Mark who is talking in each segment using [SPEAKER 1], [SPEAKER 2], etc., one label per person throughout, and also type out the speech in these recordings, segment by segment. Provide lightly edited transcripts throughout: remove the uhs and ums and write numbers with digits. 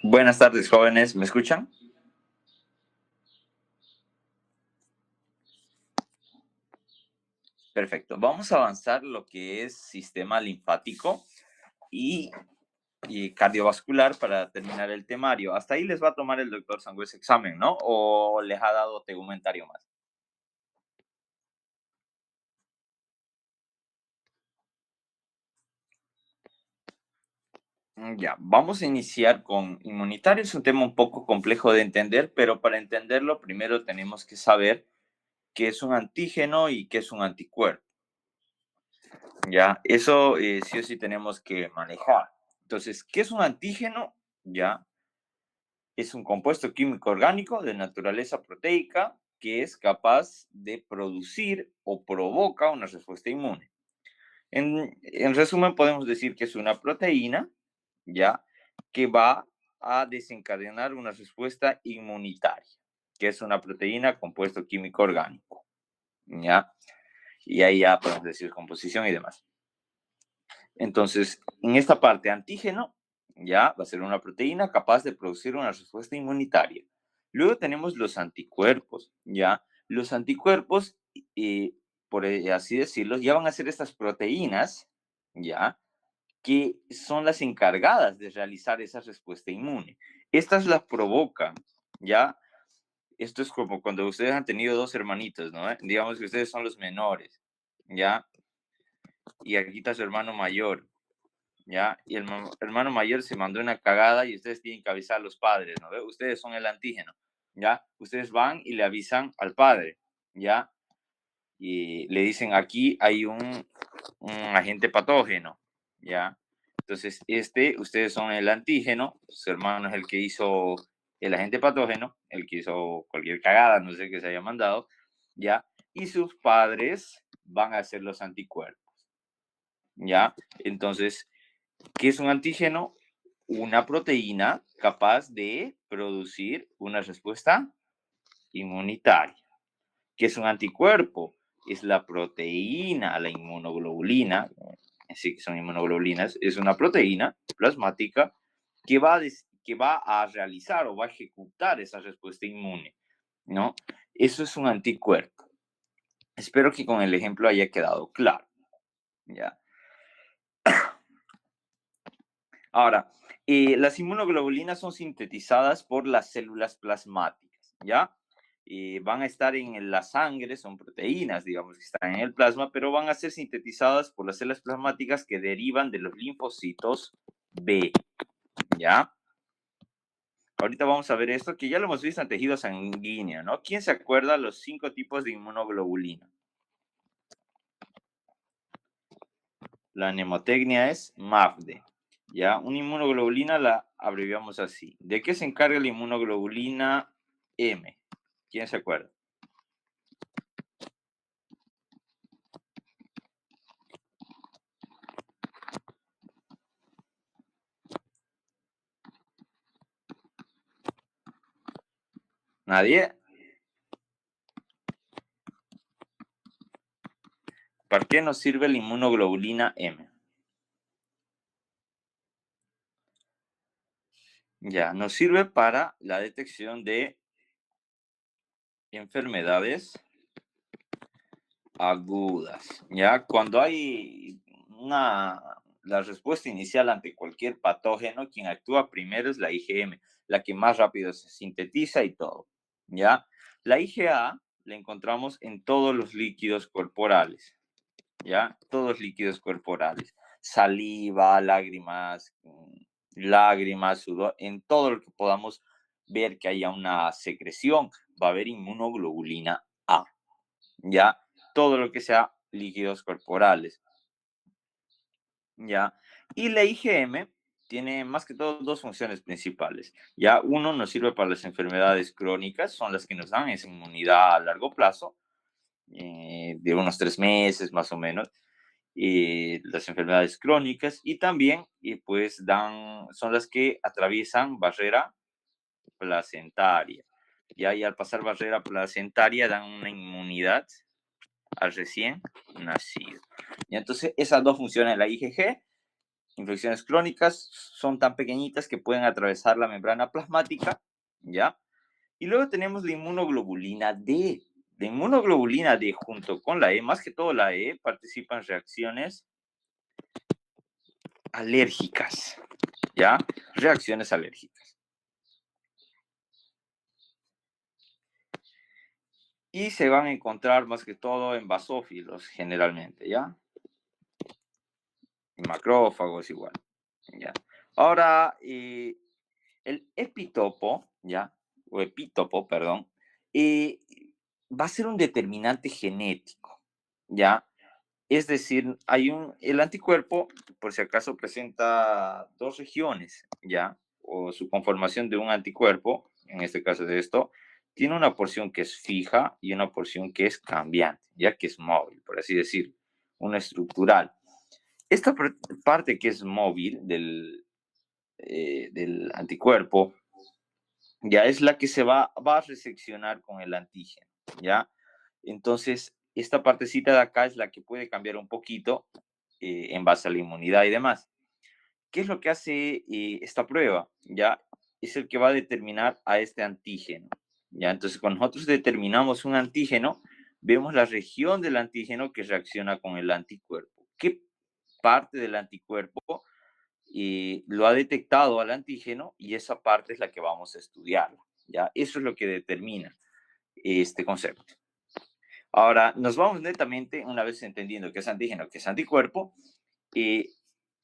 [SPEAKER 1] Buenas tardes, jóvenes. ¿Me escuchan? Perfecto. Vamos a avanzar lo que es sistema linfático y, y cardiovascular para terminar el temario. Hasta ahí les va a tomar el doctor Sangüesa examen, ¿no? ¿O les ha dado tegumentario más? Ya, vamos a iniciar con inmunitario. Es un tema un poco complejo de entender, pero para entenderlo primero tenemos que saber qué es un antígeno y qué es un anticuerpo. Ya, eso sí o sí tenemos que manejar. Entonces, ¿qué es un antígeno? Ya, es un compuesto químico orgánico de naturaleza proteica que es capaz de producir o provoca una respuesta inmune. En resumen, podemos decir que es una proteína, ¿ya? Que va a desencadenar una respuesta inmunitaria, que es una proteína compuesto químico orgánico, ¿ya? Y ahí ya podemos decir composición y demás. Entonces, en esta parte, antígeno, ya va a ser una proteína capaz de producir una respuesta inmunitaria. Luego tenemos los anticuerpos, ya. Los anticuerpos, por así decirlo, ya van a ser estas proteínas, ya, que son las encargadas de realizar esa respuesta inmune. Estas las provocan, ya. Esto es como cuando ustedes han tenido dos hermanitos, ¿no? Digamos que ustedes son los menores, ya, y aquí está su hermano mayor. ¿Ya? Y el hermano mayor se mandó una cagada y ustedes tienen que avisar a los padres, ¿no? ¿Ve? Ustedes son el antígeno, ¿ya? Ustedes van y le avisan al padre, ¿ya? Y le dicen, aquí hay un agente patógeno, ¿ya? Entonces, ustedes son el antígeno, su hermano es el que hizo el agente patógeno, el que hizo cualquier cagada, no sé qué se haya mandado, ¿ya? Y sus padres van a ser los anticuerpos, ¿ya? Entonces, ¿qué es un antígeno? Una proteína capaz de producir una respuesta inmunitaria. ¿Qué es un anticuerpo? Es la proteína, la inmunoglobulina, así que son inmunoglobulinas, es una proteína plasmática que va a realizar o va a ejecutar esa respuesta inmune, ¿no? Eso es un anticuerpo. Espero que con el ejemplo haya quedado claro, ¿ya? Ahora, las inmunoglobulinas son sintetizadas por las células plasmáticas, ¿ya? Van a estar en la sangre, son proteínas, digamos, que están en el plasma, pero van a ser sintetizadas por las células plasmáticas que derivan de los linfocitos B, ¿ya? Ahorita vamos a ver esto, que ya lo hemos visto en tejido sanguíneo, ¿no? ¿Quién se acuerda los 5 tipos de inmunoglobulina? La mnemotecnia es MAFDE. Ya, una inmunoglobulina la abreviamos así. ¿De qué se encarga la inmunoglobulina M? ¿Quién se acuerda? ¿Nadie? ¿Para qué nos sirve la inmunoglobulina M? Ya, nos sirve para la detección de enfermedades agudas. Ya, cuando hay la respuesta inicial ante cualquier patógeno, quien actúa primero es la IgM, la que más rápido se sintetiza y todo. Ya, la IgA la encontramos en todos los líquidos corporales. Ya, todos líquidos corporales, saliva, lágrimas, lágrimas, sudor, en todo lo que podamos ver que haya una secreción, va a haber inmunoglobulina A. Ya, todo lo que sea líquidos corporales, ya. Y la IgM tiene más que todo dos funciones principales. Ya, uno nos sirve para las enfermedades crónicas, son las que nos dan esa inmunidad a largo plazo, de unos 3 meses más o menos, las enfermedades crónicas, y también pues son las que atraviesan barrera placentaria. Ya, y al pasar barrera placentaria dan una inmunidad al recién nacido. Y entonces esas dos funciones, la IgG infecciones crónicas son tan pequeñitas que pueden atravesar la membrana plasmática, ¿ya? Y luego tenemos la inmunoglobulina D. La inmunoglobulina D junto con la E, más que todo la E, participa en reacciones alérgicas, ¿ya? Reacciones alérgicas. Y se van a encontrar más que todo en basófilos generalmente, ¿ya? Y macrófagos igual, ¿ya? Ahora, el epitopo, ¿ya? O epítopo, perdón, eh, va a ser un determinante genético, ¿ya? Es decir, el anticuerpo, por si acaso, presenta dos regiones, ¿ya? O su conformación de un anticuerpo, en este caso de esto, tiene una porción que es fija y una porción que es cambiante, ya que es móvil, por así decir, una estructural. Esta parte que es móvil del anticuerpo, ya es la que va a reseccionar con el antígeno, ¿ya? Entonces, esta partecita de acá es la que puede cambiar un poquito en base a la inmunidad y demás. ¿Qué es lo que hace esta prueba? ¿Ya? Es el que va a determinar a este antígeno, ¿ya? Entonces, cuando nosotros determinamos un antígeno, vemos la región del antígeno que reacciona con el anticuerpo. ¿Qué parte del anticuerpo lo ha detectado al antígeno y esa parte es la que vamos a estudiar, ¿ya? Eso es lo que determina este concepto. Ahora, nos vamos netamente, una vez entendiendo qué es antígeno, qué es anticuerpo, eh,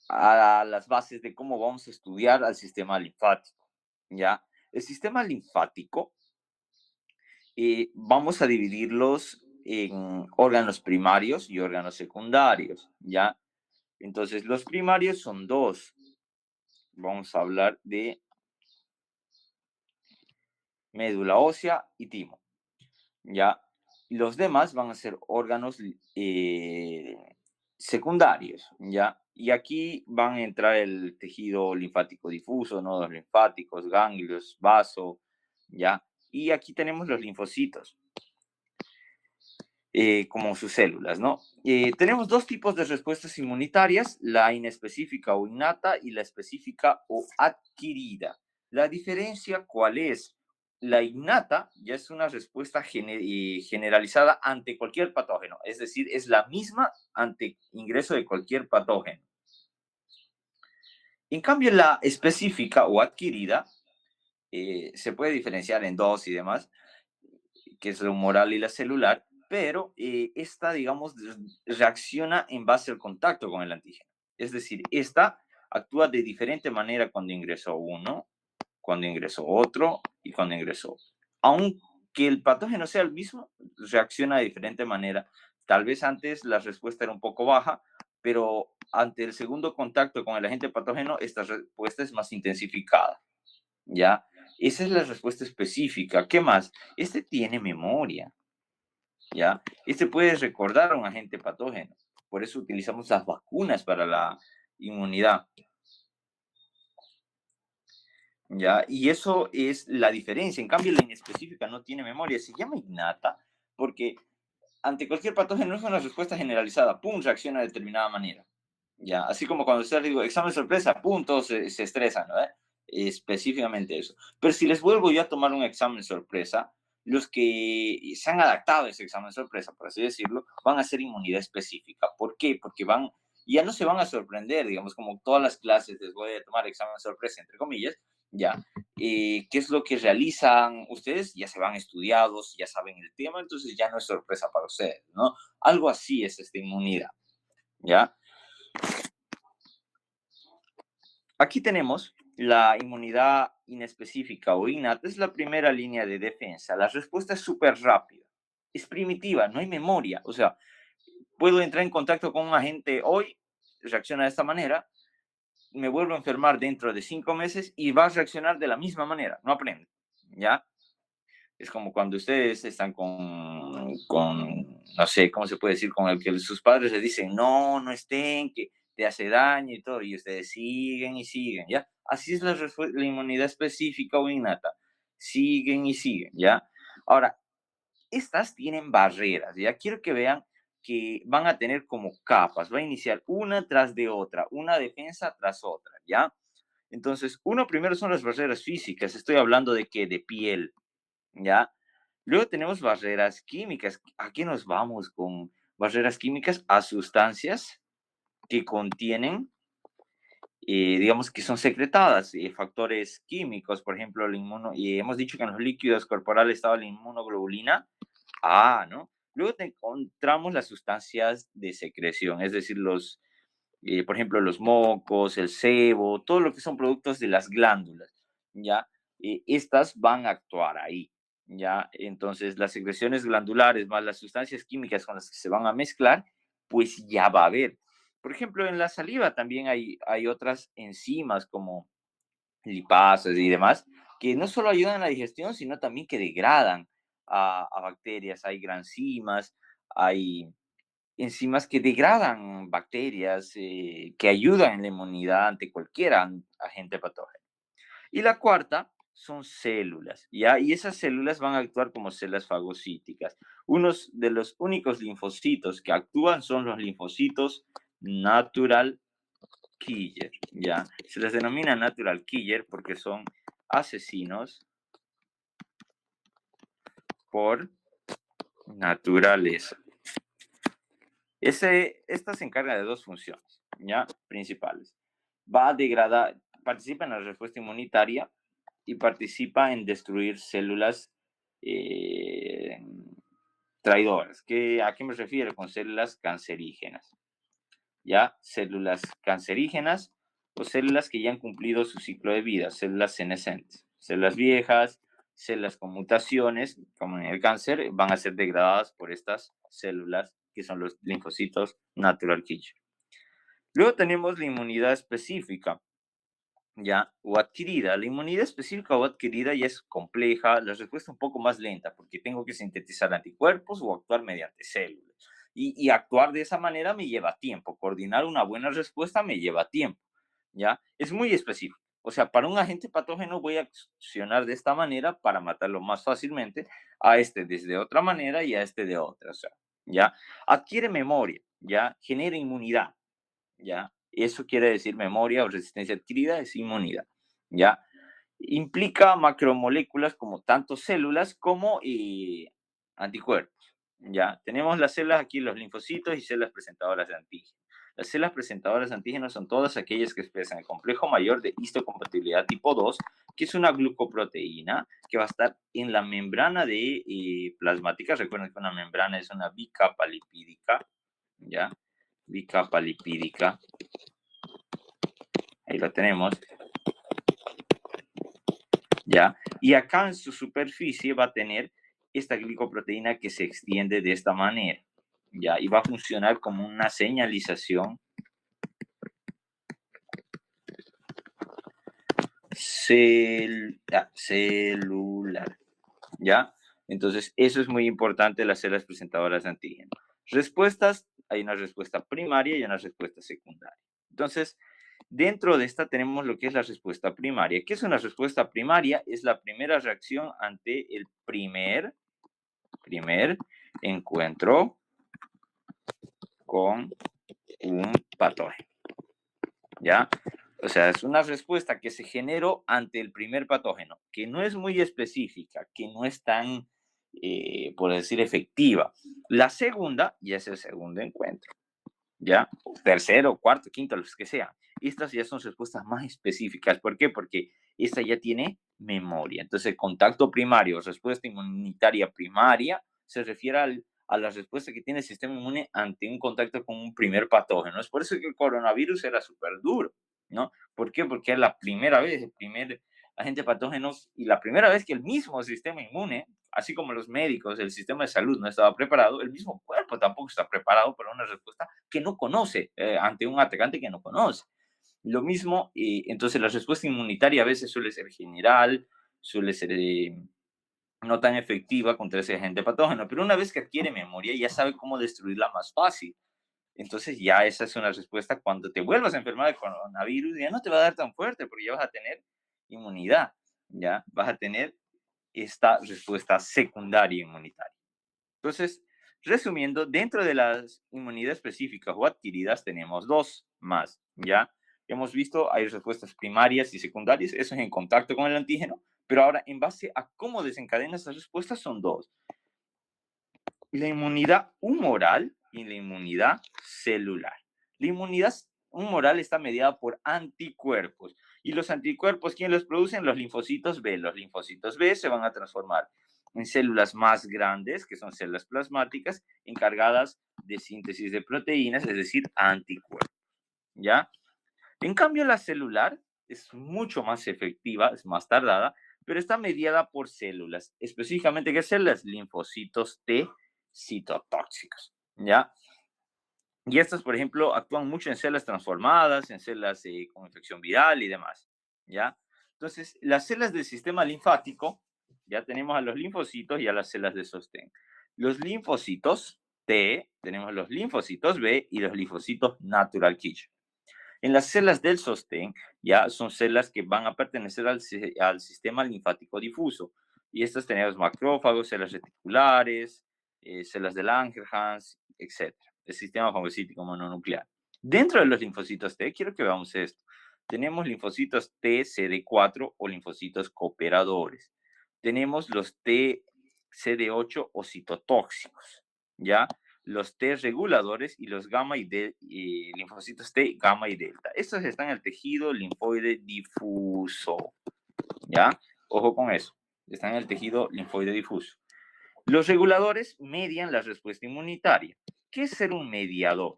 [SPEAKER 1] a las bases de cómo vamos a estudiar al sistema linfático, ¿ya? El sistema linfático, vamos a dividirlos en órganos primarios y órganos secundarios, ¿ya? Entonces, los primarios son dos. Vamos a hablar de médula ósea y timo, ¿ya? Los demás van a ser órganos secundarios, ¿ya? Y aquí van a entrar el tejido linfático difuso, nodos linfáticos, ganglios, vaso, ¿ya? Y aquí tenemos los linfocitos, como sus células, ¿no? Tenemos dos tipos de respuestas inmunitarias, la inespecífica o innata y la específica o adquirida. La diferencia, ¿cuál es? La innata ya es una respuesta generalizada ante cualquier patógeno, es decir, es la misma ante ingreso de cualquier patógeno. En cambio, la específica o adquirida se puede diferenciar en dos y demás, que es la humoral y la celular, pero esta, digamos, reacciona en base al contacto con el antígeno. Es decir, esta actúa de diferente manera cuando ingresó uno, cuando ingresó otro y cuando ingresó. Aunque el patógeno sea el mismo, reacciona de diferente manera. Tal vez antes la respuesta era un poco baja, pero ante el segundo contacto con el agente patógeno, esta respuesta es más intensificada, ¿ya? Esa es la respuesta específica. ¿Qué más? Este tiene memoria, ¿ya? Este puede recordar a un agente patógeno. Por eso utilizamos las vacunas para la inmunidad, ¿ya? Y eso es la diferencia. En cambio, la inespecífica no tiene memoria. Se llama innata porque ante cualquier patógeno es una respuesta generalizada. ¡Pum! Reacciona de determinada manera. ¿Ya? Así como cuando usted digo examen sorpresa, ¡pum! Todos se estresan, ¿no? Específicamente eso. Pero si les vuelvo yo a tomar un examen sorpresa, los que se han adaptado a ese examen sorpresa, por así decirlo, van a ser inmunidad específica. ¿Por qué? Porque ya no se van a sorprender, digamos, como todas las clases les voy a tomar examen sorpresa, entre comillas, ya. ¿Qué es lo que realizan ustedes? Ya se van estudiados, ya saben el tema, entonces ya no es sorpresa para ustedes, ¿no? Algo así es esta inmunidad, ¿ya? Aquí tenemos la inmunidad inespecífica o innata, es la primera línea de defensa. La respuesta es súper rápida, es primitiva, no hay memoria. O sea, puedo entrar en contacto con un agente hoy, reacciona de esta manera, me vuelvo a enfermar dentro de 5 meses y va a reaccionar de la misma manera, no aprende, ¿ya? Es como cuando ustedes están no sé, ¿cómo se puede decir? Con el que sus padres les dicen, no, no estén, que te hace daño y todo, y ustedes siguen y siguen, ¿ya? Así es la inmunidad específica o innata. Siguen y siguen, ¿ya? Ahora, estas tienen barreras, ¿ya? Quiero que vean que van a tener como capas, va a iniciar una tras de otra, una defensa tras otra, ¿ya? Entonces, uno primero son las barreras físicas, estoy hablando de que de piel, ¿ya? Luego tenemos barreras químicas. ¿A qué nos vamos con barreras químicas? A sustancias que contienen, digamos que son secretadas, factores químicos, por ejemplo, y hemos dicho que en los líquidos corporales estaba la inmunoglobulina, ¿no? Luego encontramos las sustancias de secreción, es decir, por ejemplo, los mocos, el sebo, todo lo que son productos de las glándulas, ¿ya? Estas van a actuar ahí, ¿ya? Entonces, las secreciones glandulares más las sustancias químicas con las que se van a mezclar, pues ya va a haber. Por ejemplo, en la saliva también hay otras enzimas como lipasas y demás, que no solo ayudan a la digestión, sino también que degradan a bacterias. Hay granzimas, hay enzimas que degradan bacterias, que ayudan en la inmunidad ante cualquier agente patógeno. Y la cuarta son células, ¿ya? Y esas células van a actuar como células fagocíticas. Unos de los únicos linfocitos que actúan son los linfocitos natural killer, ¿ya? Se les denomina natural killer porque son asesinos por naturaleza. Esta se encarga de dos funciones, ¿ya? Principales. Va a degradar, participa en la respuesta inmunitaria y participa en destruir células eh, traidoras. ¿A qué me refiero con células cancerígenas? ¿Ya? Células cancerígenas o células que ya han cumplido su ciclo de vida, células senescentes. Células viejas, células con mutaciones, como en el cáncer, van a ser degradadas por estas células que son los linfocitos natural killer. Luego tenemos la inmunidad específica, ya, o adquirida. La inmunidad específica o adquirida ya es compleja, la respuesta un poco más lenta, porque tengo que sintetizar anticuerpos o actuar mediante células. Y actuar de esa manera me lleva tiempo, coordinar una buena respuesta me lleva tiempo, ¿ya? Es muy específico. O sea, para un agente patógeno voy a accionar de esta manera para matarlo más fácilmente, a este desde otra manera y a este de otra, o sea, ¿ya? Adquiere memoria, ¿ya? Genera inmunidad, ¿ya? Eso quiere decir memoria o resistencia adquirida es inmunidad, ¿ya? Implica macromoléculas como tanto células como anticuerpos, ¿ya? Tenemos las células aquí, los linfocitos y células presentadoras de antígenos. Las células presentadoras de antígenos son todas aquellas que expresan el complejo mayor de histocompatibilidad tipo 2, que es una glucoproteína que va a estar en la membrana de plasmática. Recuerden que una membrana es una bicapa lipídica, ¿ya? Bicapa lipídica, ahí lo tenemos, ¿ya? Y acá en su superficie va a tener esta glicoproteína que se extiende de esta manera, ¿ya? Y va a funcionar como una señalización celular, ¿ya? Entonces, eso es muy importante de las células presentadoras de antígeno. Respuestas, hay una respuesta primaria y una respuesta secundaria. Entonces, dentro de esta tenemos lo que es la respuesta primaria. ¿Qué es una respuesta primaria? Es la primera reacción ante el primer encuentro con un patógeno, ¿ya? O sea, es una respuesta que se generó ante el primer patógeno, que no es muy específica, que no es tan, por decir, efectiva. La segunda ya es el segundo encuentro, ¿ya? Tercero, cuarto, quinto, los que sean. Estas ya son respuestas más específicas. ¿Por qué? Porque esta ya tiene memoria. Entonces, el contacto primario, respuesta inmunitaria primaria, se refiere a la respuesta que tiene el sistema inmune ante un contacto con un primer patógeno. Es por eso que el coronavirus era súper duro, ¿no? ¿Por qué? Porque era la primera vez, el primer agente patógeno y la primera vez que el mismo sistema inmune, así como los médicos, el sistema de salud no estaba preparado, el mismo cuerpo tampoco está preparado para una respuesta que no conoce, ante un atacante que no conoce. Lo mismo, entonces la respuesta inmunitaria a veces suele ser general, suele ser no tan efectiva contra ese agente patógeno, pero una vez que adquiere memoria ya sabe cómo destruirla más fácil. Entonces ya esa es una respuesta cuando te vuelvas a enfermar de coronavirus, ya no te va a dar tan fuerte porque ya vas a tener inmunidad, ya vas a tener esta respuesta secundaria inmunitaria. Entonces, Resumiendo, dentro de las inmunidades específicas o adquiridas tenemos dos más, ¿ya? Hemos visto, hay respuestas primarias y secundarias, eso es en contacto con el antígeno, pero ahora en base a cómo desencadena esas respuestas son dos: la inmunidad humoral y la inmunidad celular. La inmunidad humoral está mediada por anticuerpos. Y los anticuerpos, ¿quién los producen? Los linfocitos B. Los linfocitos B se van a transformar en células más grandes, que son células plasmáticas, encargadas de síntesis de proteínas, es decir, anticuerpos. ¿Ya? En cambio, la celular es mucho más efectiva, es más tardada, pero está mediada por células. Específicamente, ¿qué células? Linfocitos T citotóxicos, ¿ya? Y estas, por ejemplo, actúan mucho en células transformadas, en células con infección viral y demás, ¿ya? Entonces, las células del sistema linfático, ya tenemos a los linfocitos y a las células de sostén. Los linfocitos T, tenemos los linfocitos B y los linfocitos natural killer. En las células del sostén, ya son células que van a pertenecer al sistema linfático difuso. Y estas tenemos macrófagos, células reticulares, células de Langerhans, etcétera. El sistema fagocítico mononuclear. Dentro de los linfocitos T, quiero que veamos esto. Tenemos linfocitos T CD4 o linfocitos cooperadores. Tenemos los T CD8 o citotóxicos, ¿ya? Los T reguladores y los gamma y linfocitos T, gamma y delta. Estos están en el tejido linfoide difuso, ¿ya? Ojo con eso, están en el tejido linfoide difuso. Los reguladores median la respuesta inmunitaria. ¿Qué es ser un mediador?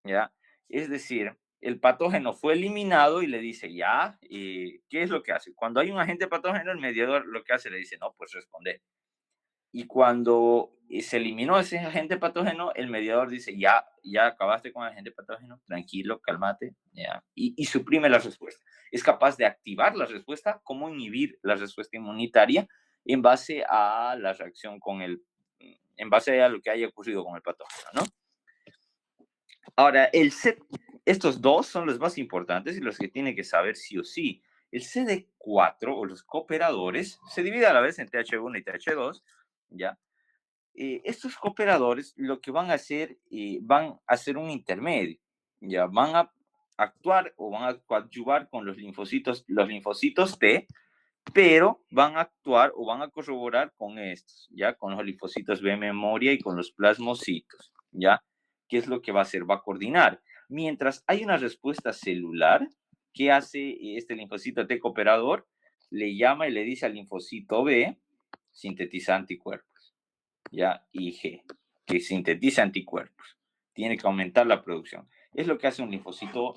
[SPEAKER 1] ¿Ya? Es decir, el patógeno fue eliminado y le dice, ya, ¿qué es lo que hace? Cuando hay un agente patógeno, el mediador lo que hace le dice, no, pues responder. Y cuando se eliminó ese agente patógeno, el mediador dice, ya acabaste con el agente patógeno, tranquilo, cálmate, ya, y suprime la respuesta. Es capaz de activar la respuesta, como inhibir la respuesta inmunitaria en base a la reacción en base a lo que haya ocurrido con el patógeno, ¿no? Ahora, estos dos son los más importantes y los que tiene que saber sí o sí. El CD4 o los cooperadores se divide a la vez en TH1 y TH2, ¿ya? Estos cooperadores lo que van a hacer un intermedio, ya van a actuar o van a coadyuvar con los linfocitos T, pero van a actuar o van a corroborar con estos, ya con los linfocitos B memoria y con los plasmocitos, ya. ¿Qué es lo que va a hacer? Va a coordinar. Mientras hay una respuesta celular, ¿qué hace este linfocito T cooperador? Le llama y le dice al linfocito B, sintetiza anticuerpos, ya, IG, que sintetiza anticuerpos. Tiene que aumentar la producción. Es lo que hace un linfocito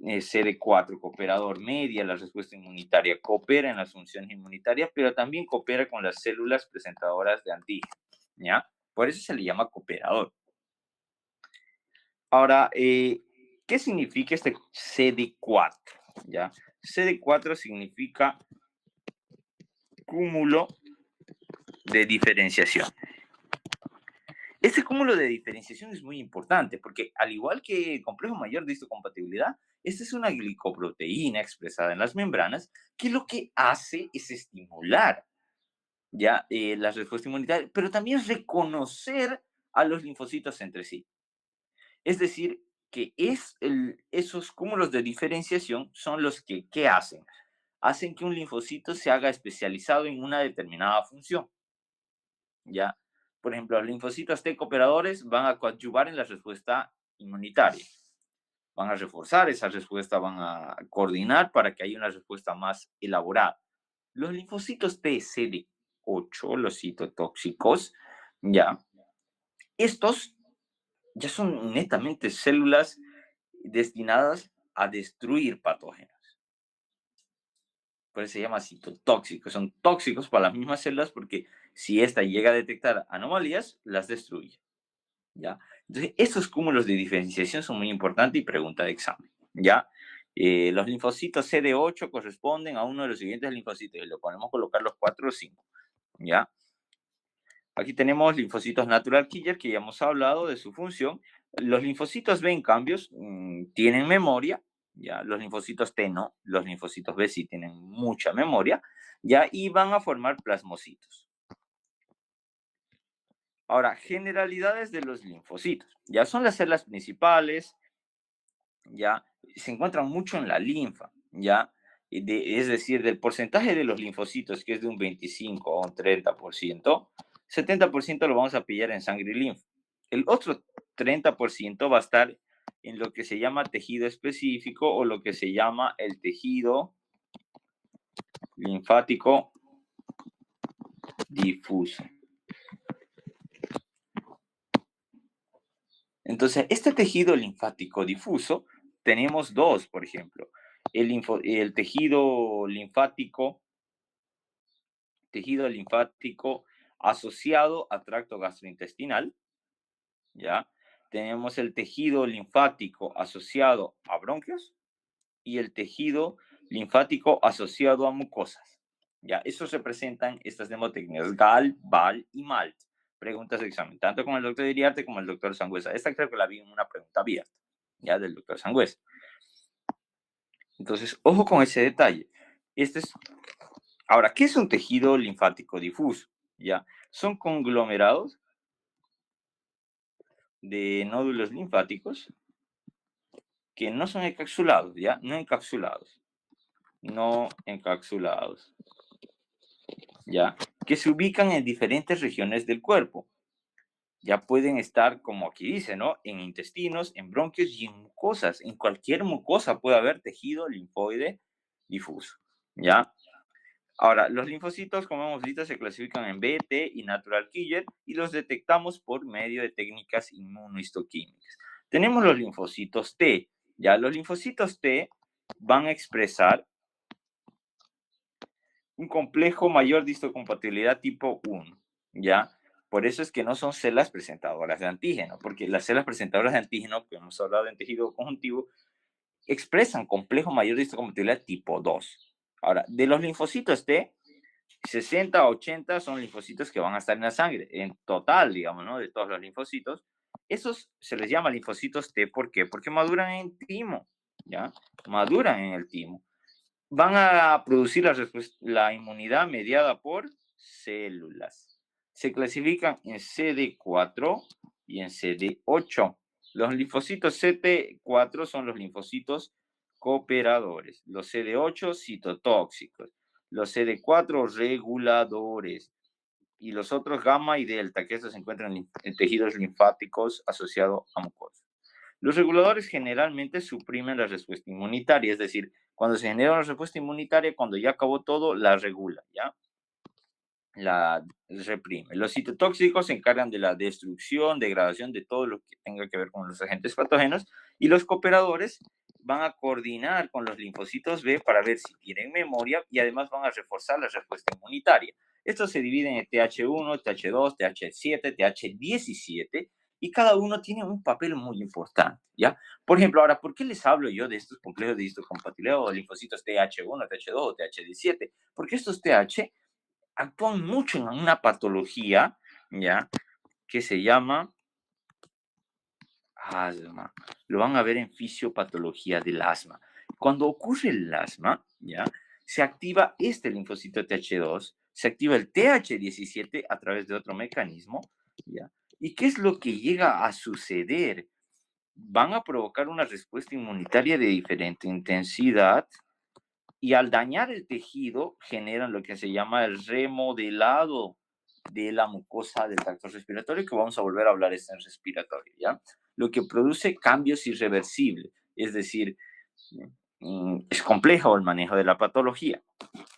[SPEAKER 1] CD4, cooperador, media la respuesta inmunitaria, coopera en las funciones inmunitarias, pero también coopera con las células presentadoras de antígeno, ¿ya? Por eso se le llama cooperador. Ahora, ¿qué significa este CD4? ¿Ya? CD4 significa cúmulo de diferenciación. Este cúmulo de diferenciación es muy importante porque, al igual que el complejo mayor de histocompatibilidad, esta es una glicoproteína expresada en las membranas que lo que hace es estimular ya la respuesta inmunitaria, pero también reconocer a los linfocitos entre sí. Es decir, que esos cúmulos de diferenciación son los que, ¿qué hacen? Hacen que un linfocito se haga especializado en una determinada función. ¿Ya? Por ejemplo, los linfocitos T cooperadores van a coadyuvar en la respuesta inmunitaria, van a reforzar esa respuesta, van a coordinar para que haya una respuesta más elaborada. Los linfocitos T CD8, los citotóxicos, ya, estos ya son netamente células destinadas a destruir patógenos. Por eso se llama citotóxicos. Son tóxicos para las mismas células porque si ésta llega a detectar anomalías, las destruye. ¿Ya? Entonces, estos cúmulos de diferenciación son muy importantes y pregunta de examen, ¿ya? Los linfocitos CD8 corresponden a uno de los siguientes linfocitos, y lo podemos colocar los 4 o 5, ¿ya? Aquí tenemos linfocitos natural killer, que ya hemos hablado de su función. Los linfocitos B, en cambio, tienen memoria, ¿ya? Los linfocitos T no, los linfocitos B sí tienen mucha memoria, ¿ya? Y van a formar plasmocitos. Ahora, generalidades de los linfocitos. Ya son las células principales, ya se encuentran mucho en la linfa, ya. Es decir, del porcentaje de los linfocitos, que es de un 25 o un 30%, 70% lo vamos a pillar en sangre y linfa. El otro 30% va a estar en lo que se llama tejido específico o lo que se llama el tejido linfático difuso. Entonces, este tejido linfático difuso, tenemos dos, por ejemplo. El tejido linfático asociado a tracto gastrointestinal, ¿ya? Tenemos el tejido linfático asociado a bronquios y el tejido linfático asociado a mucosas. Ya, esos representan estas mnemotécnicas, GAL, BAL y MALT. Preguntas de examen, tanto con el doctor Iriarte como el doctor Sangüesa. Esta creo que la vi en una pregunta abierta, ya del doctor Sangüesa. Entonces, ojo con ese detalle. Este es... Ahora, ¿qué es un tejido linfático difuso? Ya, son conglomerados de nódulos linfáticos que no son encapsulados, ¿ya? No encapsulados, no encapsulados, ¿ya? Que se ubican en diferentes regiones del cuerpo. Ya pueden estar, como aquí dice, ¿no? En intestinos, en bronquios y en mucosas. En cualquier mucosa puede haber tejido linfoide difuso, ¿ya? Ahora, los linfocitos, como hemos visto, se clasifican en B, T y natural killer y los detectamos por medio de técnicas inmunohistoquímicas. Tenemos los linfocitos T. Ya, los linfocitos T van a expresar un complejo mayor de histocompatibilidad tipo 1, ¿ya? Por eso es que no son células presentadoras de antígeno, porque las células presentadoras de antígeno, que hemos hablado en tejido conjuntivo, expresan complejo mayor de histocompatibilidad tipo 2. Ahora, de los linfocitos T, 60 a 80 son linfocitos que van a estar en la sangre, en total, digamos, ¿no? De todos los linfocitos. Esos se les llama linfocitos T, ¿por qué? Porque maduran en timo, ¿ya? Maduran en el timo. Van a producir la inmunidad mediada por células. Se clasifican en CD4 y en CD8. Los linfocitos CT4 son los linfocitos cooperadores, los CD8 citotóxicos, los CD4 reguladores y los otros gamma y delta, que estos se encuentran en tejidos linfáticos asociados a mucosas. Los reguladores generalmente suprimen la respuesta inmunitaria, es decir, cuando se genera una respuesta inmunitaria, cuando ya acabó todo, la regula, ¿ya? La reprime. Los citotóxicos se encargan de la destrucción, degradación de todo lo que tenga que ver con los agentes patógenos y los cooperadores van a coordinar con los linfocitos B para ver si tienen memoria y además van a reforzar la respuesta inmunitaria. Estos se dividen en TH1, TH2, TH7, TH17 y cada uno tiene un papel muy importante, ¿ya? Por ejemplo, ahora, ¿por qué les hablo yo de estos complejos de histocompatibilidad o linfocitos TH1, TH2 o TH17? Porque estos TH actúan mucho en una patología, ¿ya? Que se llama asma. Lo van a ver en fisiopatología del asma. Cuando ocurre el asma, ¿ya? Se activa este linfocito TH2, se activa el TH17 a través de otro mecanismo, ¿ya? ¿Y qué es lo que llega a suceder? Van a provocar una respuesta inmunitaria de diferente intensidad, y al dañar el tejido generan lo que se llama el remodelado de la mucosa del tracto respiratorio, que vamos a volver a hablar en respiratorio, ¿ya? Lo que produce cambios irreversibles, es decir, es complejo el manejo de la patología.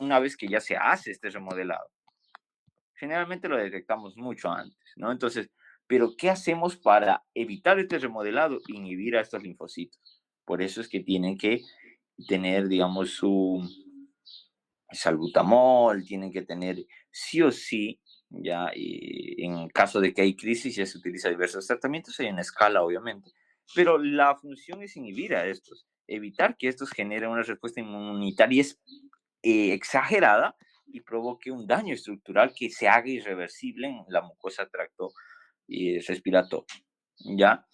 [SPEAKER 1] Una vez que ya se hace este remodelado, generalmente lo detectamos mucho antes, ¿no? Entonces, pero ¿qué hacemos para evitar este remodelado? Inhibir a estos linfocitos. Por eso es que tienen que tener, digamos, su salbutamol, tienen que tener sí o sí, ya en caso de que hay crisis ya se utiliza diversos tratamientos, hay una escala obviamente, pero la función es inhibir a estos, evitar que estos generen una respuesta inmunitaria exagerada y provoque un daño estructural que se haga irreversible en la mucosa tracto respiratorio, ¿ya?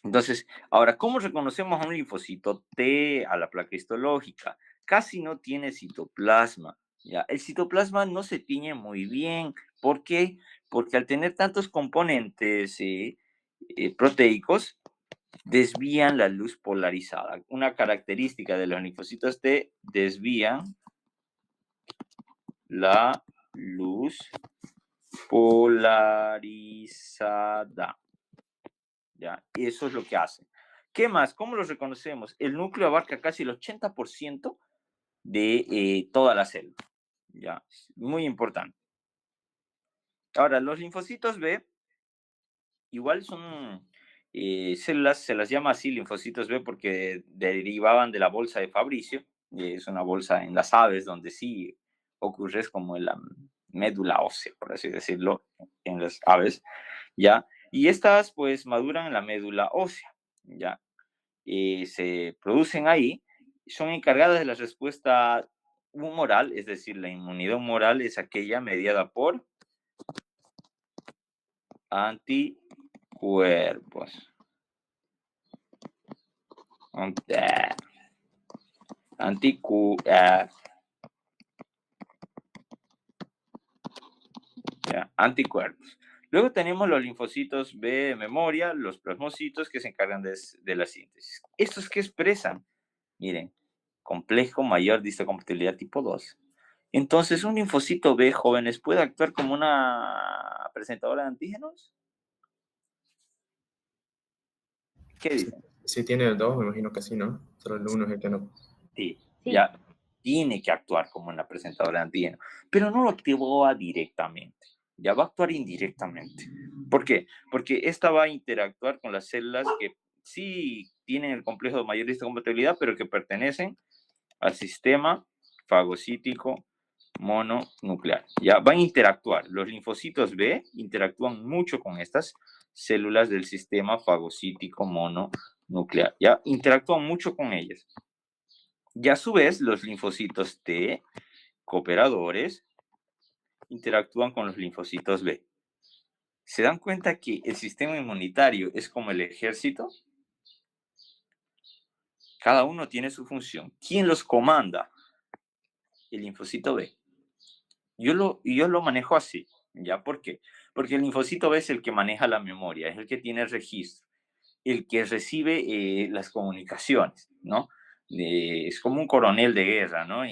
[SPEAKER 1] Entonces, ahora, ¿cómo reconocemos a un linfocito T, a la placa histológica? Casi no tiene citoplasma, ¿ya? El citoplasma no se tiñe muy bien, ¿Por qué? Porque al tener tantos componentes proteicos, desvían la luz polarizada. Una característica de los linfocitos T, desvían la luz polarizada. ¿Ya? Y eso es lo que hace. ¿Qué más? ¿Cómo los reconocemos? El núcleo abarca casi el 80% de toda la célula. ¿Ya? Muy importante. Ahora, los linfocitos B igual son células, se las llama así linfocitos B porque derivaban de la bolsa de Fabricio. Es una bolsa en las aves donde sí ocurre, es como en la médula ósea, por así decirlo, en las aves, ¿ya? Y estas pues maduran en la médula ósea, ¿ya? Se producen ahí, son encargadas de la respuesta humoral, es decir, la inmunidad humoral es aquella mediada por anticuerpos. Anticu ya, anticuerpos. Luego tenemos los linfocitos B de memoria, los plasmocitos que se encargan de la síntesis. ¿Estos qué expresan? Miren, complejo mayor de histocompatibilidad tipo 2. Entonces, un linfocito B, jóvenes, puede actuar como una presentadora de antígenos. ¿Qué
[SPEAKER 2] Si,
[SPEAKER 1] dicen?
[SPEAKER 2] si tiene el 2, me imagino que sí, ¿no? Solo el 1 es el que no.
[SPEAKER 1] Sí,
[SPEAKER 3] Sí,
[SPEAKER 1] ya tiene que actuar como una presentadora de antígeno, pero no lo actúa directamente, ya va a actuar indirectamente. ¿Por qué? Porque esta va a interactuar con las células que sí tienen el complejo de mayor histocompatibilidad, pero que pertenecen al sistema fagocítico mononuclear. Ya van a interactuar. Los linfocitos B interactúan mucho con estas células del sistema fagocítico mononuclear. Ya interactúan mucho con ellas. Y a su vez, los linfocitos T, cooperadores, interactúan con los linfocitos B. ¿Se dan cuenta que el sistema inmunitario es como el ejército? Cada uno tiene su función. ¿Quién los comanda? El linfocito B. Yo lo manejo así. ¿Ya? ¿Por qué? Porque el linfocito B es el que maneja la memoria, es el que tiene el registro, el que recibe las comunicaciones, ¿no? Es como un coronel de guerra, ¿no?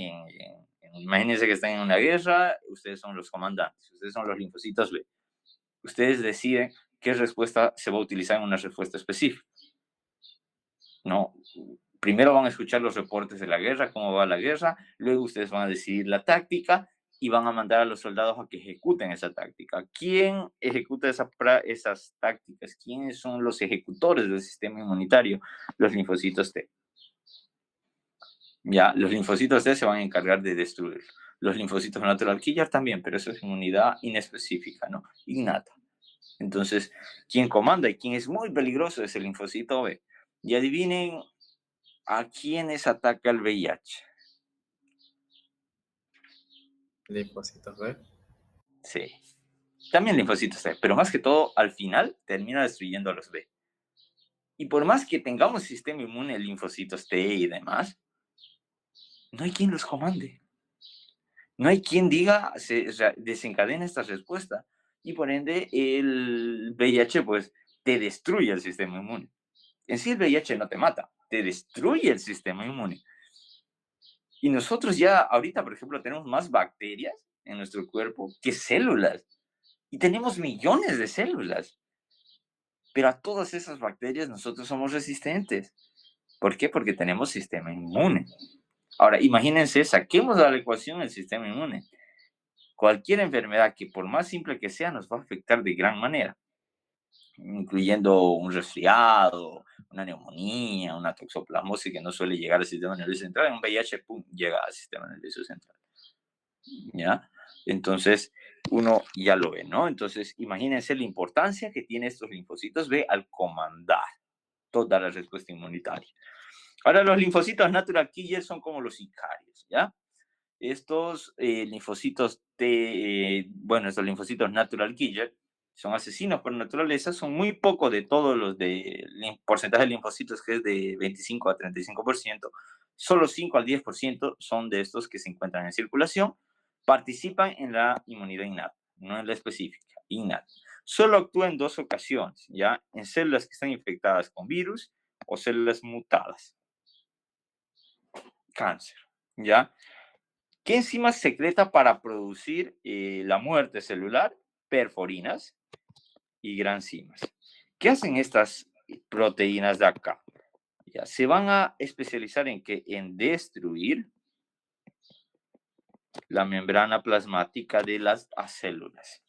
[SPEAKER 1] Imagínense que están en una guerra, ustedes son los comandantes, ustedes son los linfocitos B. Ustedes deciden qué respuesta se va a utilizar en una respuesta específica, ¿no? Primero van a escuchar los reportes de la guerra, cómo va la guerra, luego ustedes van a decidir la táctica y van a mandar a los soldados a que ejecuten esa táctica. ¿Quién ejecuta esas tácticas? ¿Quiénes son los ejecutores del sistema inmunitario? Los linfocitos T. Ya, los linfocitos T se van a encargar de destruir. Los linfocitos natural killer también, pero eso es inmunidad inespecífica, ¿no? Innata. Entonces, quien comanda y quien es muy peligroso es el linfocito B. Y adivinen a quiénes ataca el VIH.
[SPEAKER 2] Linfocitos B.
[SPEAKER 1] Sí, también linfocitos T, pero más que todo, al final termina destruyendo a los B. Y por más que tengamos sistema inmune, linfocitos T y demás, no hay quien los comande. No hay quien diga, desencadena esta respuesta. Y por ende, el VIH, pues, te destruye el sistema inmune. En sí, el VIH no te mata, te destruye el sistema inmune. Y nosotros ya ahorita, por ejemplo, tenemos más bacterias en nuestro cuerpo que células. Y tenemos millones de células. Pero a todas esas bacterias nosotros somos resistentes. ¿Por qué? Porque tenemos sistema inmune. Ahora, imagínense, saquemos de la ecuación el sistema inmune. Cualquier enfermedad que por más simple que sea nos va a afectar de gran manera, incluyendo un resfriado, una neumonía, una toxoplasmosis que no suele llegar al sistema nervioso central, un VIH, pum, llega al sistema nervioso central. ¿Ya? Entonces, uno ya lo ve, ¿no? Entonces, imagínense la importancia que tiene estos linfocitos B al comandar toda la respuesta inmunitaria. Ahora, los linfocitos natural killer son como los sicarios, ¿ya? Estos linfocitos T, bueno, estos linfocitos natural killer son asesinos por naturaleza, son muy poco de todos los de porcentaje de linfocitos que es de 25 a 35%, solo 5 al 10% son de estos que se encuentran en circulación, participan en la inmunidad innata. no en la específica, innata. Solo actúa en dos ocasiones, ¿ya? En células que están infectadas con virus o células mutadas. Cáncer, ¿ya? ¿Qué enzima secreta para producir la muerte celular? Perforinas y granzimas. ¿Qué hacen estas proteínas de acá? Ya, se van a especializar en qué? En destruir la membrana plasmática de las células.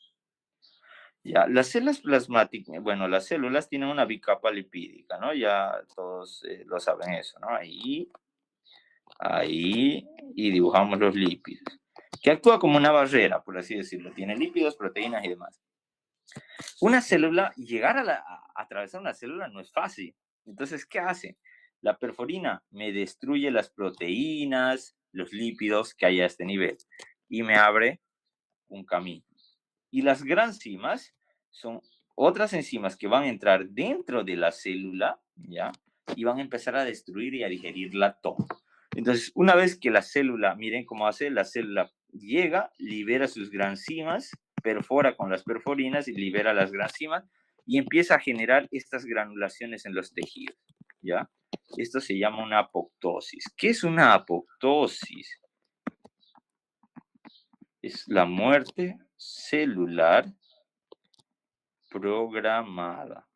[SPEAKER 1] Ya, las células plasmáticas, bueno, las células tienen una bicapa lipídica, ¿no? Ya todos lo saben eso, ¿no? Ahí, y dibujamos los lípidos, que actúa como una barrera, por así decirlo. Tiene lípidos, proteínas y demás. Una célula, llegar a atravesar una célula no es fácil. Entonces, ¿qué hace? La perforina me destruye las proteínas, los lípidos que hay a este nivel y me abre un camino. Y las granzimas son otras enzimas que van a entrar dentro de la célula, ¿ya? Y van a empezar a destruir y a digerirla todo. Entonces, una vez que la célula, miren cómo hace, la célula llega, libera sus granzimas, perfora con las perforinas y libera las granzimas y empieza a generar estas granulaciones en los tejidos, ¿ya? Esto se llama una apoptosis. ¿Qué es una apoptosis? Es la muerte celular programada.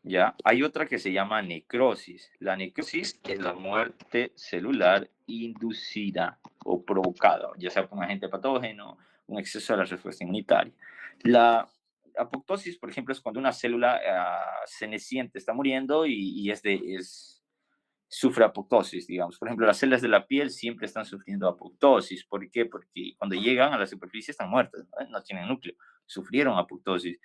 [SPEAKER 1] ¿Ya? Hay otra que se llama necrosis. La necrosis es la muerte celular inducida o provocada, ya sea por un agente patógeno, un exceso de la respuesta inmunitaria. La apoptosis, por ejemplo, es cuando una célula senesciente está muriendo y sufre apoptosis, digamos. Por ejemplo, las células de la piel siempre están sufriendo apoptosis. ¿Por qué? Porque cuando llegan a la superficie están muertas, no tienen núcleo, sufrieron apoptosis.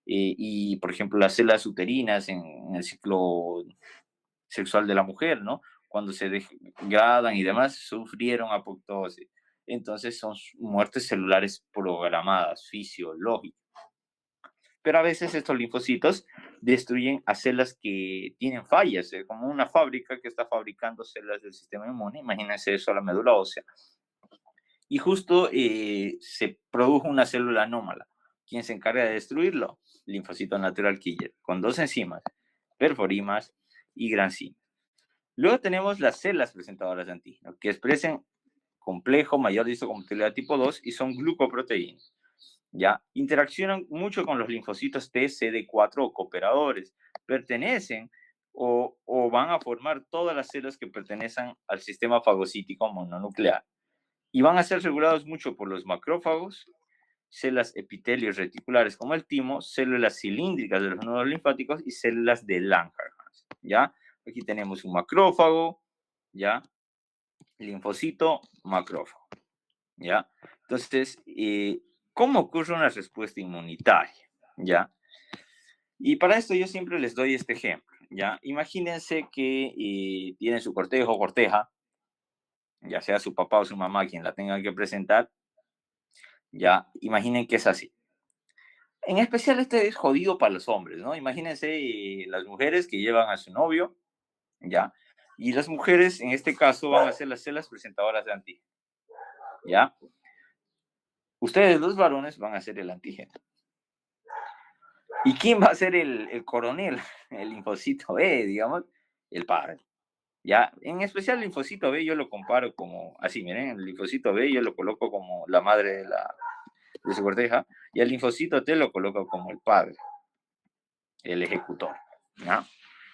[SPEAKER 1] Y, por ejemplo, las células uterinas en el ciclo sexual de la mujer, ¿no? Cuando se degradan y demás, sufrieron apoptosis. Entonces son muertes celulares programadas, fisiológicas. Pero a veces estos linfocitos destruyen a células que tienen fallas, como una fábrica que está fabricando células del sistema inmune. Imagínense eso a la médula ósea. Y justo se produjo una célula anómala. ¿Quién se encarga de destruirlo? Linfocito natural killer, con dos enzimas, perforimas y granzimas. Luego tenemos las células presentadoras de antígeno, que expresan complejo mayor de histocompatibilidad tipo 2 y son glucoproteínas. ¿Ya? Interaccionan mucho con los linfocitos T, CD4 o cooperadores. Pertenecen o van a formar todas las células que pertenecen al sistema fagocítico mononuclear y van a ser regulados mucho por los macrófagos, células epitelios reticulares como el timo, células cilíndricas de los nodos linfáticos y células de Langerhans, ¿ya? Aquí tenemos un macrófago, ¿ya? Linfocito, macrófago, ¿ya? Entonces, ¿cómo ocurre una respuesta inmunitaria, ¿ya? Y para esto yo siempre les doy este ejemplo, ¿ya? Imagínense que tienen su cortejo o corteja, ya sea su papá o su mamá quien la tengan que presentar, ya, imaginen que es así. En especial este es jodido para los hombres, ¿no? Imagínense las mujeres que llevan a su novio, ¿ya? Y las mujeres, en este caso, van a ser las células presentadoras de antígeno, ¿ya? Ustedes, los varones, van a ser el antígeno. ¿Y quién va a ser el coronel, el linfocito B, digamos? El padre, ¿ya? En especial el linfocito B yo lo comparo como, así, miren, el linfocito B yo lo coloco como la madre de su corteja, y el linfocito T lo coloco como el padre, el ejecutor, ¿ya?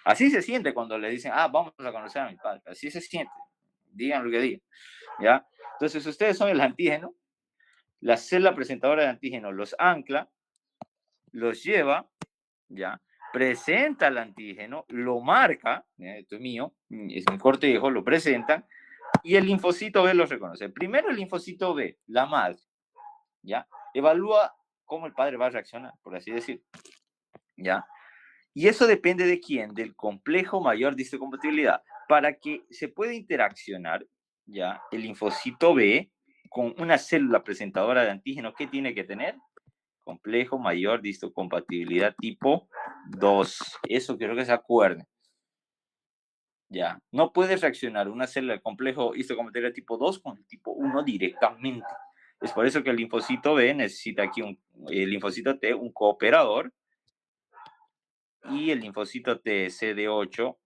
[SPEAKER 1] Así se siente cuando le dicen, vamos a conocer a mi padre, así se siente, digan lo que digan, ¿ya? Entonces ustedes son el antígeno, la célula presentadora de antígeno los ancla, los lleva, ¿ya? Presenta el antígeno, lo marca, esto es mío, es mi cortejo, lo presentan, y el linfocito B los reconoce. Primero el linfocito B, la madre, ¿ya? Evalúa cómo el padre va a reaccionar, por así decir, ¿ya? Y eso depende de quién, del complejo mayor de histocompatibilidad. Para que se pueda interaccionar, ¿ya? El linfocito B con una célula presentadora de antígeno, ¿qué tiene que tener? Complejo mayor de histocompatibilidad tipo 2. Eso quiero que se acuerden. Ya, no puede reaccionar una célula del complejo histocompatibilidad tipo 2 con el tipo 1 directamente. Es por eso que el linfocito B necesita aquí el linfocito T, un cooperador, y el linfocito T, CD8,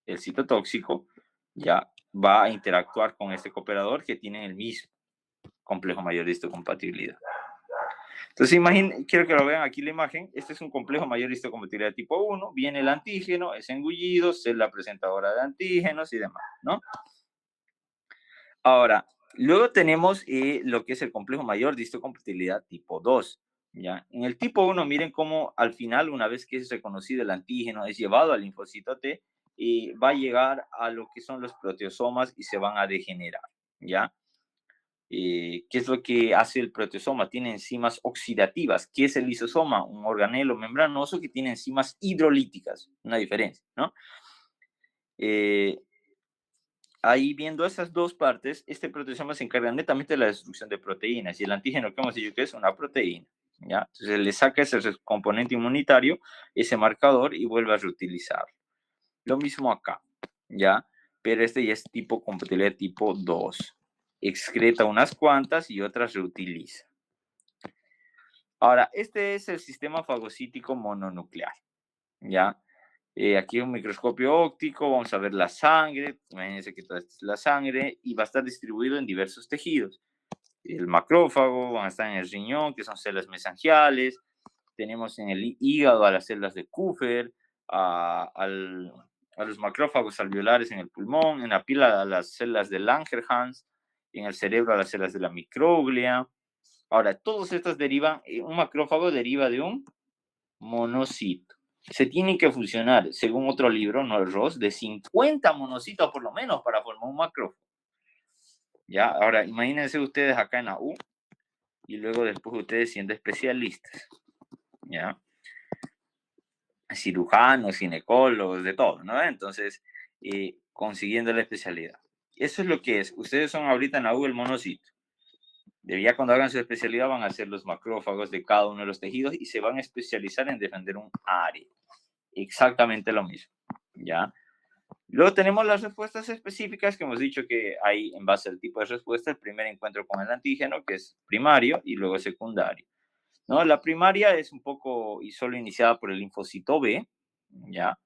[SPEAKER 1] el citotóxico, ya va a interactuar con este cooperador que tiene el mismo complejo mayor de histocompatibilidad. Entonces, quiero que lo vean aquí la imagen. Este es un complejo mayor de histocompatibilidad tipo 1. Viene el antígeno, es engullido, es la presentadora de antígenos y demás, ¿no? Ahora, luego tenemos lo que es el complejo mayor de histocompatibilidad tipo 2. ¿Ya? En el tipo 1, miren cómo al final, una vez que es reconocido el antígeno, es llevado al linfocito T, y va a llegar a lo que son los proteosomas y se van a degenerar. ¿Ya? ¿Qué es lo que hace el proteosoma? Tiene enzimas oxidativas. ¿Qué es el lisosoma? Un organelo membranoso que tiene enzimas hidrolíticas. Una diferencia, ¿no? Eh, Ahí viendo esas dos partes, este proteosoma se encarga netamente de la destrucción de proteínas y el antígeno que hemos dicho que es una proteína. ¿Ya? Entonces le saca ese componente inmunitario, ese marcador y vuelve a reutilizarlo. Lo mismo acá, ¿ya? Pero este ya es tipo compatibilidad tipo 2. Excreta unas cuantas y otras reutiliza. Ahora, este es el sistema fagocítico mononuclear, ¿ya? Aquí un microscopio óptico, vamos a ver la sangre, imagínense que toda esta es la sangre y va a estar distribuido en diversos tejidos. El macrófago, van a estar en el riñón, que son células mesangiales, tenemos en el hígado a las células de Kupfer, a, al, a los macrófagos alveolares en el pulmón, en la piel a las células de Langerhans, en el cerebro a las células de la microglia. Ahora, todos estos derivan, un macrófago deriva de un monocito. Se tienen que fusionar, según otro libro, no el Ross, de 50 monocitos por lo menos para formar un macrófago. ¿Ya? Ahora, imagínense ustedes acá en la U y luego después ustedes siendo especialistas. ¿Ya? Cirujanos, ginecólogos, de todo, ¿no? Entonces, consiguiendo la especialidad. Eso es lo que es. Ustedes son ahorita en la U el monocito. De ya cuando hagan su especialidad van a ser los macrófagos de cada uno de los tejidos y se van a especializar en defender un área. Exactamente lo mismo, ¿ya? Luego tenemos las respuestas específicas que hemos dicho que hay en base al tipo de respuesta, el primer encuentro con el antígeno, que es primario, y luego secundario, ¿no? La primaria es un poco y solo iniciada por el linfocito B, ¿ya?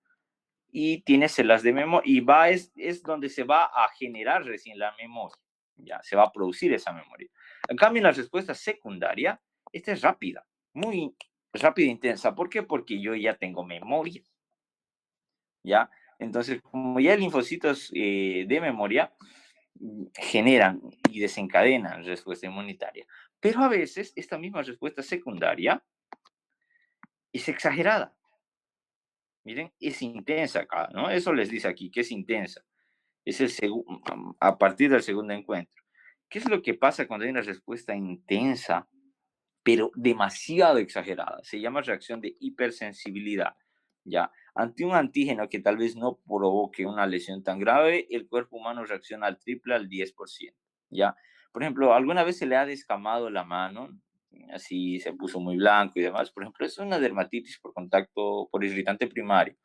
[SPEAKER 1] Y tiene células de memoria, y es donde se va a generar recién la memoria, ¿ya? Se va a producir esa memoria. En cambio, en la respuesta secundaria, esta es rápida, muy rápida e intensa. ¿Por qué? Porque yo ya tengo memoria, ¿ya? Entonces, como ya hay linfocitos de memoria, generan y desencadenan respuesta inmunitaria. Pero a veces esta misma respuesta secundaria es exagerada. Miren, es intensa acá, ¿no? Eso les dice aquí, que es intensa. Es a partir del segundo encuentro. ¿Qué es lo que pasa cuando hay una respuesta intensa, pero demasiado exagerada? Se llama reacción de hipersensibilidad. ¿Ya? Ante un antígeno que tal vez no provoque una lesión tan grave, el cuerpo humano reacciona al triple, al 10%. ¿Ya? Por ejemplo, ¿alguna vez se le ha descamado la mano? Así se puso muy blanco y demás. Por ejemplo, es una dermatitis por contacto, por irritante primario.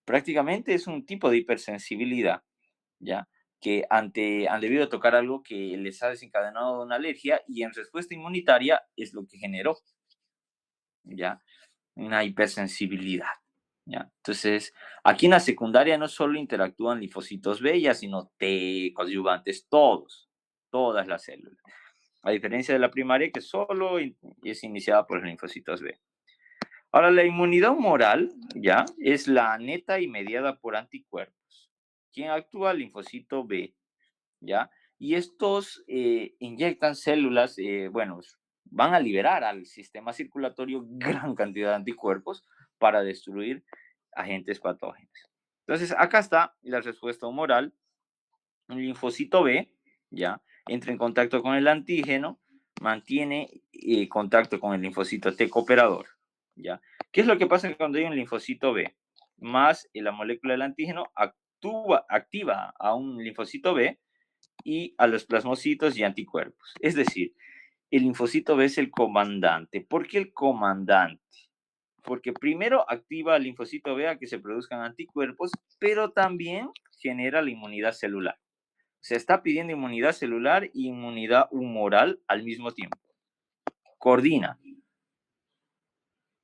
[SPEAKER 1] Prácticamente es un tipo de hipersensibilidad, ¿ya? Que han debido tocar algo que les ha desencadenado una alergia y en respuesta inmunitaria es lo que generó, ¿ya? Una hipersensibilidad, ¿ya? Entonces, aquí en la secundaria no solo interactúan linfocitos B, ya, sino T, coadyuvantes, todas las células. A diferencia de la primaria, que solo es iniciada por los linfocitos B. Ahora, la inmunidad humoral, ya, es la neta y mediada por anticuerpos. ¿Quién actúa? El linfocito B, ¿ya? Y estos inyectan células, bueno, van a liberar al sistema circulatorio gran cantidad de anticuerpos para destruir agentes patógenos. Entonces, acá está la respuesta humoral. Un linfocito B, ¿ya? Entra en contacto con el antígeno, mantiene contacto con el linfocito T cooperador, ¿ya? ¿Qué es lo que pasa cuando hay un linfocito B? Más la molécula del antígeno activa a un linfocito B y a los plasmocitos y anticuerpos. Es decir, el linfocito B es el comandante. ¿Por qué el comandante? Porque primero activa al linfocito B a que se produzcan anticuerpos, pero también genera la inmunidad celular. Se está pidiendo inmunidad celular y inmunidad humoral al mismo tiempo. Coordina.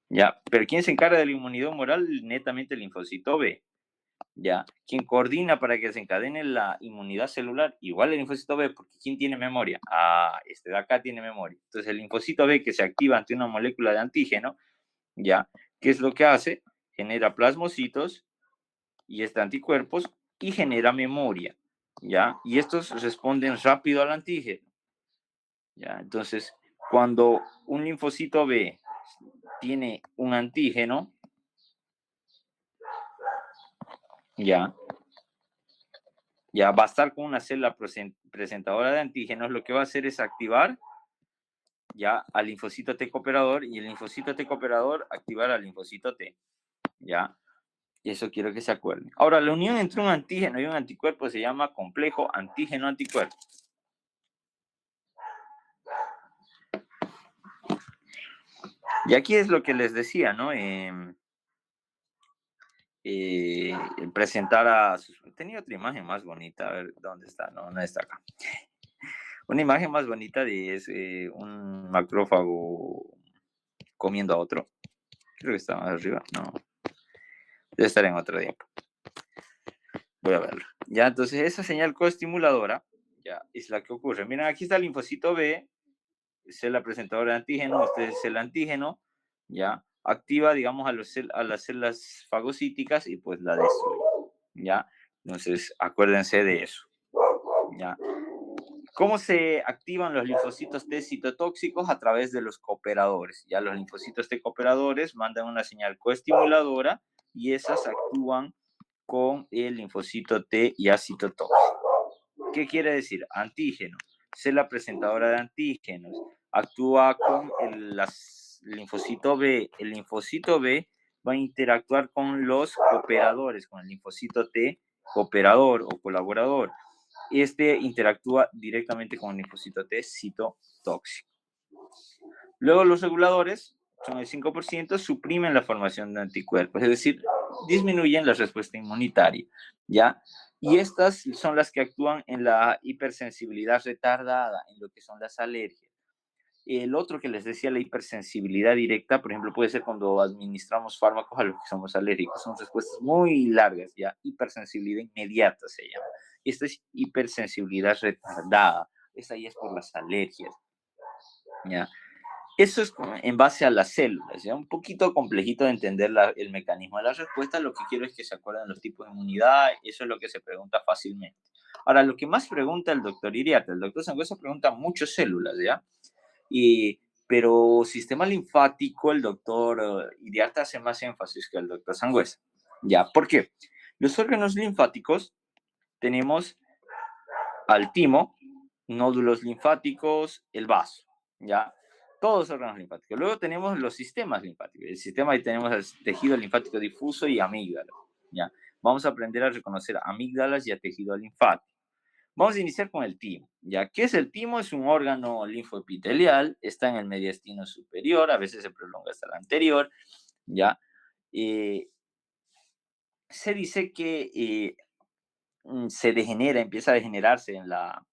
[SPEAKER 1] ¿Ya? Pero ¿quién se encarga de la inmunidad humoral? Netamente el linfocito B. ¿Ya? ¿Quién coordina para que se encadene la inmunidad celular? Igual el linfocito B, porque ¿quién tiene memoria? Ah, este de acá tiene memoria. Entonces el linfocito B que se activa ante una molécula de antígeno, ¿ya? ¿Qué es lo que hace? Genera plasmocitos y anticuerpos y genera memoria, ¿ya? Y estos responden rápido al antígeno, ¿ya? Entonces, cuando un linfocito B tiene un antígeno, ¿ya? Ya va a estar con una célula presentadora de antígenos, lo que va a hacer es activar ya al linfocito T cooperador y el linfocito T cooperador activar al linfocito T, ¿ya? Y eso quiero que se acuerden. Ahora, la unión entre un antígeno y un anticuerpo se llama complejo antígeno-anticuerpo. Y aquí es lo que les decía, ¿no? Presentar a... Tenía otra imagen más bonita, a ver, ¿dónde está? No, no está acá. Una imagen más bonita de es un macrófago comiendo a otro. Creo que está más arriba. No, debe estar en otro tiempo. Voy a verlo. Ya, entonces esa señal coestimuladora ya es la que ocurre. Miren, aquí está el linfocito B, es la presentadora de antígeno, este es el antígeno, ya, activa, digamos, a las células fagocíticas y pues la destruye, ya. Entonces, acuérdense de eso, ya. ¿Cómo se activan los linfocitos T citotóxicos? A través de los cooperadores. Ya los linfocitos T cooperadores mandan una señal coestimuladora y esas actúan con el linfocito T ya citotóxico. ¿Qué quiere decir? Antígeno. Célula presentadora de antígenos. Actúa con el linfocito B. El linfocito B va a interactuar con los cooperadores, con el linfocito T cooperador o colaborador. Este interactúa directamente con el linfocito T citotóxico. Luego los reguladores, son el 5%, suprimen la formación de anticuerpos, es decir, disminuyen la respuesta inmunitaria, ¿ya? Y estas son las que actúan en la hipersensibilidad retardada, en lo que son las alergias. El otro que les decía, la hipersensibilidad directa, por ejemplo, puede ser cuando administramos fármacos a los que somos alérgicos. Son respuestas muy largas, ya. Hipersensibilidad inmediata se llama. Esta es hipersensibilidad retardada. Esta ya es por las alergias, ya. Eso es en base a las células, ya. Un poquito complejito de entender el mecanismo de la respuesta. Lo que quiero es que se acuerden los tipos de inmunidad. Eso es lo que se pregunta fácilmente. Ahora, lo que más pregunta el doctor Iriarte, el doctor Sangüesa pregunta muchas células, ¿ya? Pero sistema linfático, el doctor Iriarte hace más énfasis que el doctor Sangüesa. ¿Ya? ¿Por qué? Los órganos linfáticos tenemos al timo, nódulos linfáticos, el vaso, ¿ya? Todos los órganos linfáticos. Luego tenemos los sistemas linfáticos. El sistema ahí tenemos el tejido linfático difuso y amígdala, ¿ya? Vamos a aprender a reconocer amígdalas y a tejido linfático. Vamos a iniciar con el timo, ¿ya? ¿Qué es el timo? Es un órgano linfoepitelial, está en el mediastino superior, a veces se prolonga hasta el anterior, ¿ya? Eh, Se dice que se degenera, empieza a degenerarse en la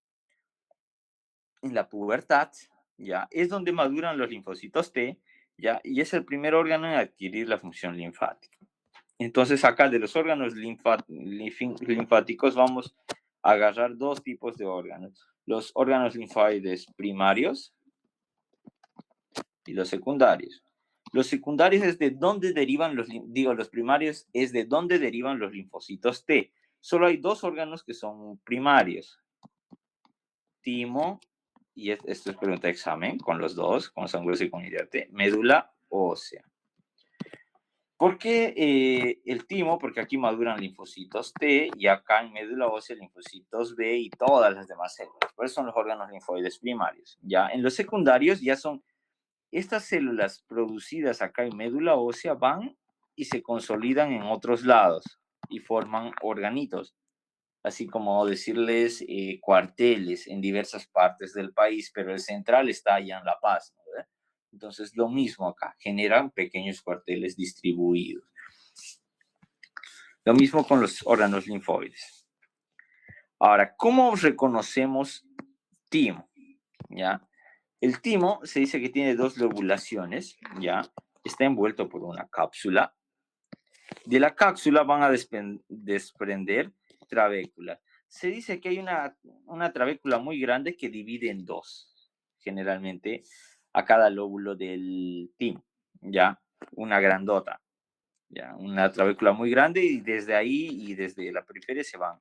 [SPEAKER 1] pubertad, ¿ya? Es donde maduran los linfocitos T, ¿ya? Y es el primer órgano en adquirir la función linfática. Entonces, acá de los órganos linfáticos vamos a agarrar dos tipos de órganos. Los órganos linfoides primarios y los secundarios. Los secundarios es de dónde derivan los primarios es de dónde derivan los linfocitos T. Solo hay dos órganos que son primarios. Timo, y esto es pregunta de examen, con los dos, con sangre y con Iriarte, médula ósea. ¿Por qué el timo? Porque aquí maduran linfocitos T y acá en médula ósea linfocitos B y todas las demás células. Por eso son los órganos linfoides primarios. Ya en los secundarios ya son estas células producidas acá en médula ósea van y se consolidan en otros lados y forman organitos, así como decirles cuarteles en diversas partes del país, pero el central está allá en La Paz, ¿no? Entonces, lo mismo acá, generan pequeños cuarteles distribuidos. Lo mismo con los órganos linfoides. Ahora, ¿cómo reconocemos timo? ¿Ya? El timo se dice que tiene dos lobulaciones, ¿ya? Está envuelto por una cápsula. De la cápsula van a desprender trabéculas. Se dice que hay una trabécula muy grande que divide en dos, generalmente, a cada lóbulo del timo, ¿ya? Una grandota, ¿ya? Una trabécula muy grande y desde ahí y desde la periferia se van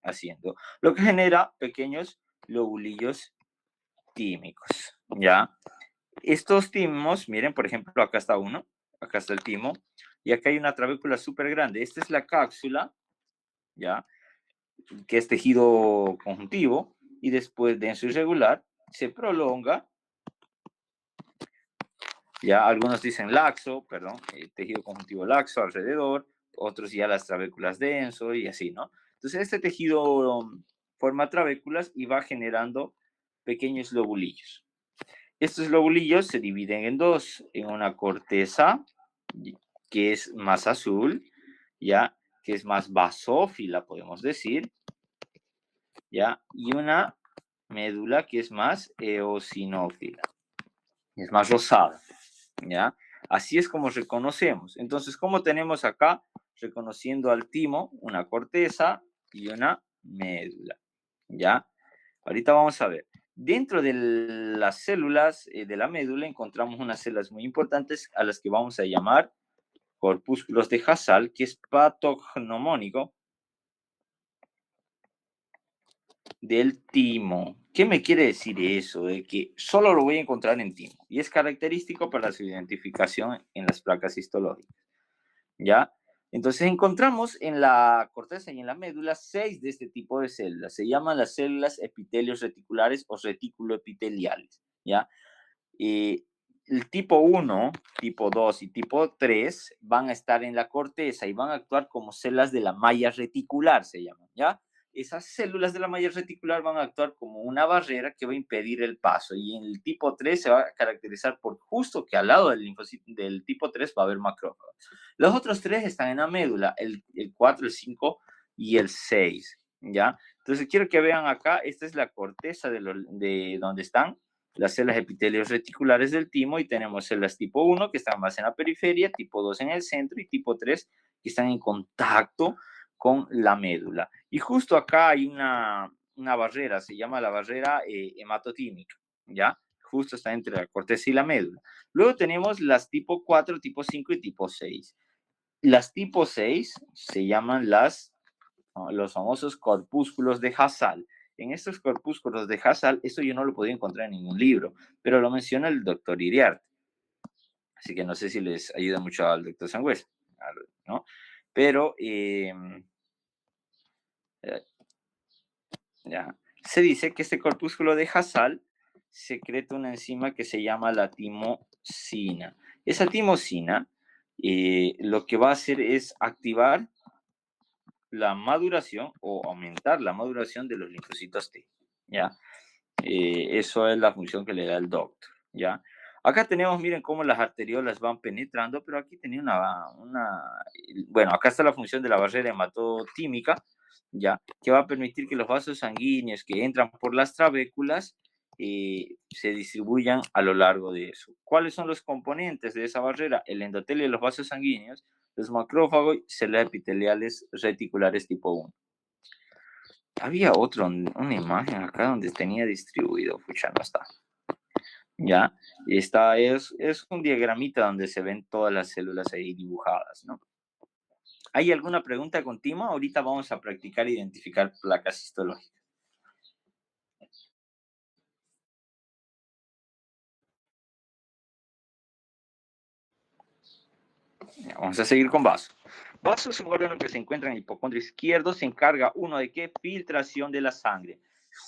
[SPEAKER 1] haciendo, lo que genera pequeños lobulillos tímicos, ¿ya? Estos timos, miren, por ejemplo, acá está uno, acá está el timo, y acá hay una trabécula súper grande. Esta es la cápsula, ¿ya? Que es tejido conjuntivo, y después denso irregular, se prolonga, ¿ya? Algunos dicen laxo, perdón, tejido conjuntivo laxo alrededor, otros ya las trabéculas denso y así, ¿no? Entonces, este tejido forma trabéculas y va generando pequeños lobulillos. Estos lobulillos se dividen en dos, en una corteza, que es más azul, ¿ya? Que es más basófila, podemos decir, ¿ya? Y una médula que es más eosinófila, es más rosada, ¿ya? Así es como reconocemos. Entonces, ¿cómo tenemos acá? Reconociendo al timo, una corteza y una médula, ¿ya? Ahorita vamos a ver. Dentro de las células de la médula encontramos unas células muy importantes a las que vamos a llamar corpúsculos de Hassall, que es patognomónico del timo. ¿Qué me quiere decir eso? De que solo lo voy a encontrar en timo y es característico para su identificación en las placas histológicas, ¿ya? Entonces encontramos en la corteza y en la médula 6 de este tipo de células. Se llaman las células epitelios reticulares o reticuloepiteliales, ¿ya? Y el tipo 1, tipo 2 y tipo 3 van a estar en la corteza y van a actuar como células de la malla reticular, se llaman, ¿ya? Esas células de la malla reticular van a actuar como una barrera que va a impedir el paso. Y en el tipo 3 se va a caracterizar por justo que al lado del linfocito del tipo 3 va a haber macrófagos. Los otros tres están en la médula, el 4, el 5 y el 6, ¿ya? Entonces quiero que vean acá, esta es la corteza de donde están las células epitelios reticulares del timo y tenemos células tipo 1 que están más en la periferia, tipo 2 en el centro y tipo 3 que están en contacto con la médula. Y justo acá hay una barrera, se llama la barrera hematotímica, ¿ya? Justo está entre la corteza y la médula. Luego tenemos las tipo 4, tipo 5 y tipo 6. Las tipo 6 se llaman los famosos corpúsculos de Hassall. En estos corpúsculos de Hassall, esto yo no lo podía encontrar en ningún libro, pero lo menciona el doctor Iriart. Así que no sé si les ayuda mucho al doctor Sangüesa, ¿no? Pero eh, ya. Se dice que este corpúsculo de Hassall secreta una enzima que se llama la timosina. Esa timosina lo que va a hacer es activar la maduración o aumentar la maduración de los linfocitos T, ¿ya? Eso es la función que le da el doctor, ¿ya? Acá tenemos, miren cómo las arteriolas van penetrando, pero aquí tenía bueno, acá está la función de la barrera hematotímica, ¿ya? Que va a permitir que los vasos sanguíneos que entran por las trabéculas se distribuyan a lo largo de eso. ¿Cuáles son los componentes de esa barrera? El endotelio de los vasos sanguíneos, los macrófagos y células epiteliales reticulares tipo 1. Había una imagen acá donde tenía distribuido, pucha, no está. Ya, esta es un diagramita donde se ven todas las células ahí dibujadas, ¿no? ¿Hay alguna pregunta continua? Ahorita vamos a practicar identificar placas histológicas. Ya, vamos a seguir con vaso. Vaso es un órgano que se encuentra en el hipocondrio izquierdo, se encarga uno de qué? Filtración de la sangre.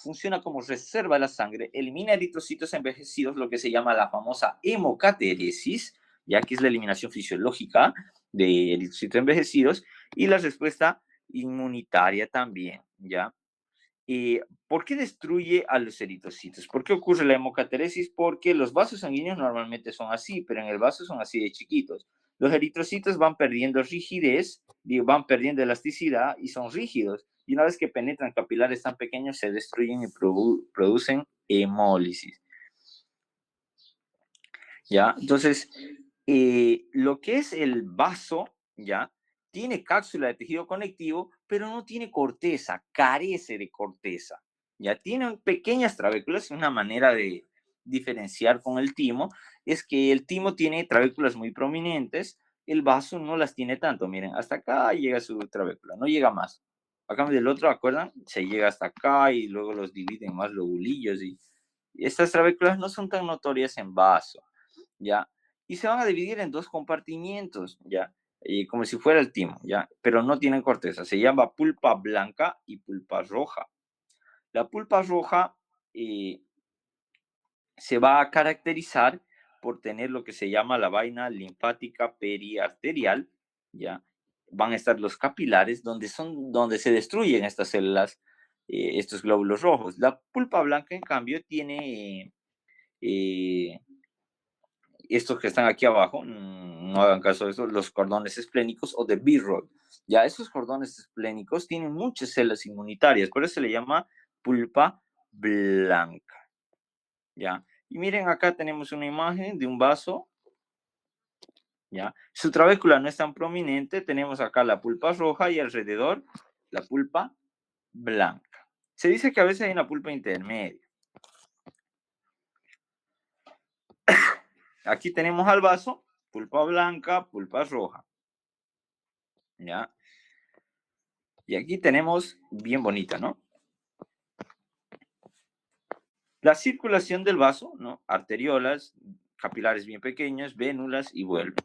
[SPEAKER 1] Funciona como reserva de la sangre, elimina eritrocitos envejecidos, lo que se llama la famosa hemocateresis, ya que es la eliminación fisiológica de eritrocitos envejecidos, y la respuesta inmunitaria también, ¿ya? ¿Por qué destruye a los eritrocitos? ¿Por qué ocurre la hemocateresis? Porque los vasos sanguíneos normalmente son así, pero en el vaso son así de chiquitos. Los eritrocitos van perdiendo rigidez, van perdiendo elasticidad y son rígidos. Y una vez que penetran capilares tan pequeños, se destruyen y producen hemólisis. ¿Ya? Entonces, lo que es el vaso, ¿ya? Tiene cápsula de tejido conectivo, pero no tiene corteza, carece de corteza. Ya tiene pequeñas trabéculas, una manera de diferenciar con el timo es que el timo tiene trabéculas muy prominentes, el vaso no las tiene tanto. Miren, hasta acá llega su trabécula, no llega más. A cambio del otro, ¿acuerdan? Se llega hasta acá y luego los dividen más lobulillos y estas trabéculas no son tan notorias en vaso. ¿Ya? Y se van a dividir en dos compartimientos, ¿ya? Como si fuera el timo, ¿ya? Pero no tienen corteza. Se llama pulpa blanca y pulpa roja. La pulpa roja eh, se va a caracterizar por tener lo que se llama la vaina linfática periarterial, ¿ya? Van a estar los capilares donde se destruyen estas células, estos glóbulos rojos. La pulpa blanca, en cambio, tiene eh, estos que están aquí abajo, no hagan caso de eso, los cordones esplénicos o de B-Rod. Ya esos cordones esplénicos tienen muchas células inmunitarias, por eso se le llama pulpa blanca. ¿Ya? Y miren, acá tenemos una imagen de un vaso. ¿Ya? Su trabécula no es tan prominente, tenemos acá la pulpa roja y alrededor la pulpa blanca. Se dice que a veces hay una pulpa intermedia. Aquí tenemos al vaso, pulpa blanca, pulpa roja. ¿Ya? Y aquí tenemos, bien bonita, ¿no? La circulación del vaso, ¿no? Arteriolas, capilares bien pequeños, vénulas y vuelve.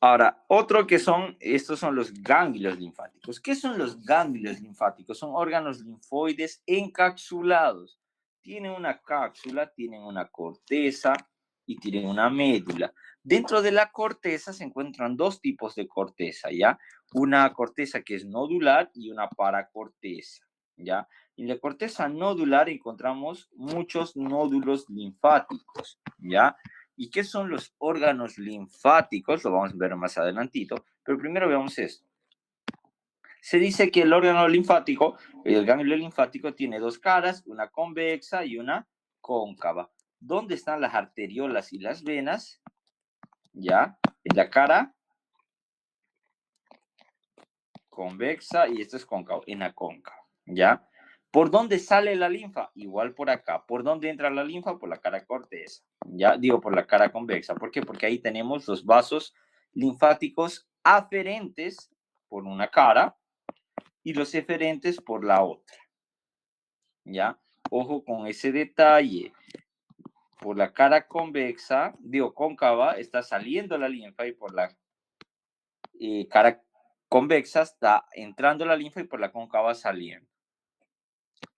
[SPEAKER 1] Ahora, otro que son, estos son los ganglios linfáticos. ¿Qué son los ganglios linfáticos? Son órganos linfoides encapsulados. Tienen una cápsula, tienen una corteza y tienen una médula. Dentro de la corteza se encuentran dos tipos de corteza, ¿ya? Una corteza que es nodular y una paracorteza, ¿ya? En la corteza nodular encontramos muchos nódulos linfáticos, ¿ya? ¿Y qué son los órganos linfáticos? Lo vamos a ver más adelantito, pero primero veamos esto. Se dice que el órgano linfático, el ganglio linfático, tiene dos caras, una convexa y una cóncava. ¿Dónde están las arteriolas y las venas? Ya, en la cara convexa y esto es cóncavo, en la cóncava. ¿Ya? ¿Por dónde sale la linfa? Igual por acá. ¿Por dónde entra la linfa? Por la cara corteza. Ya digo por la cara convexa. ¿Por qué? Porque ahí tenemos los vasos linfáticos aferentes por una cara y los eferentes por la otra. ¿Ya? Ojo con ese detalle. Por la cara convexa, digo cóncava, está saliendo la linfa y por la cara convexa está entrando la linfa y por la cóncava saliendo.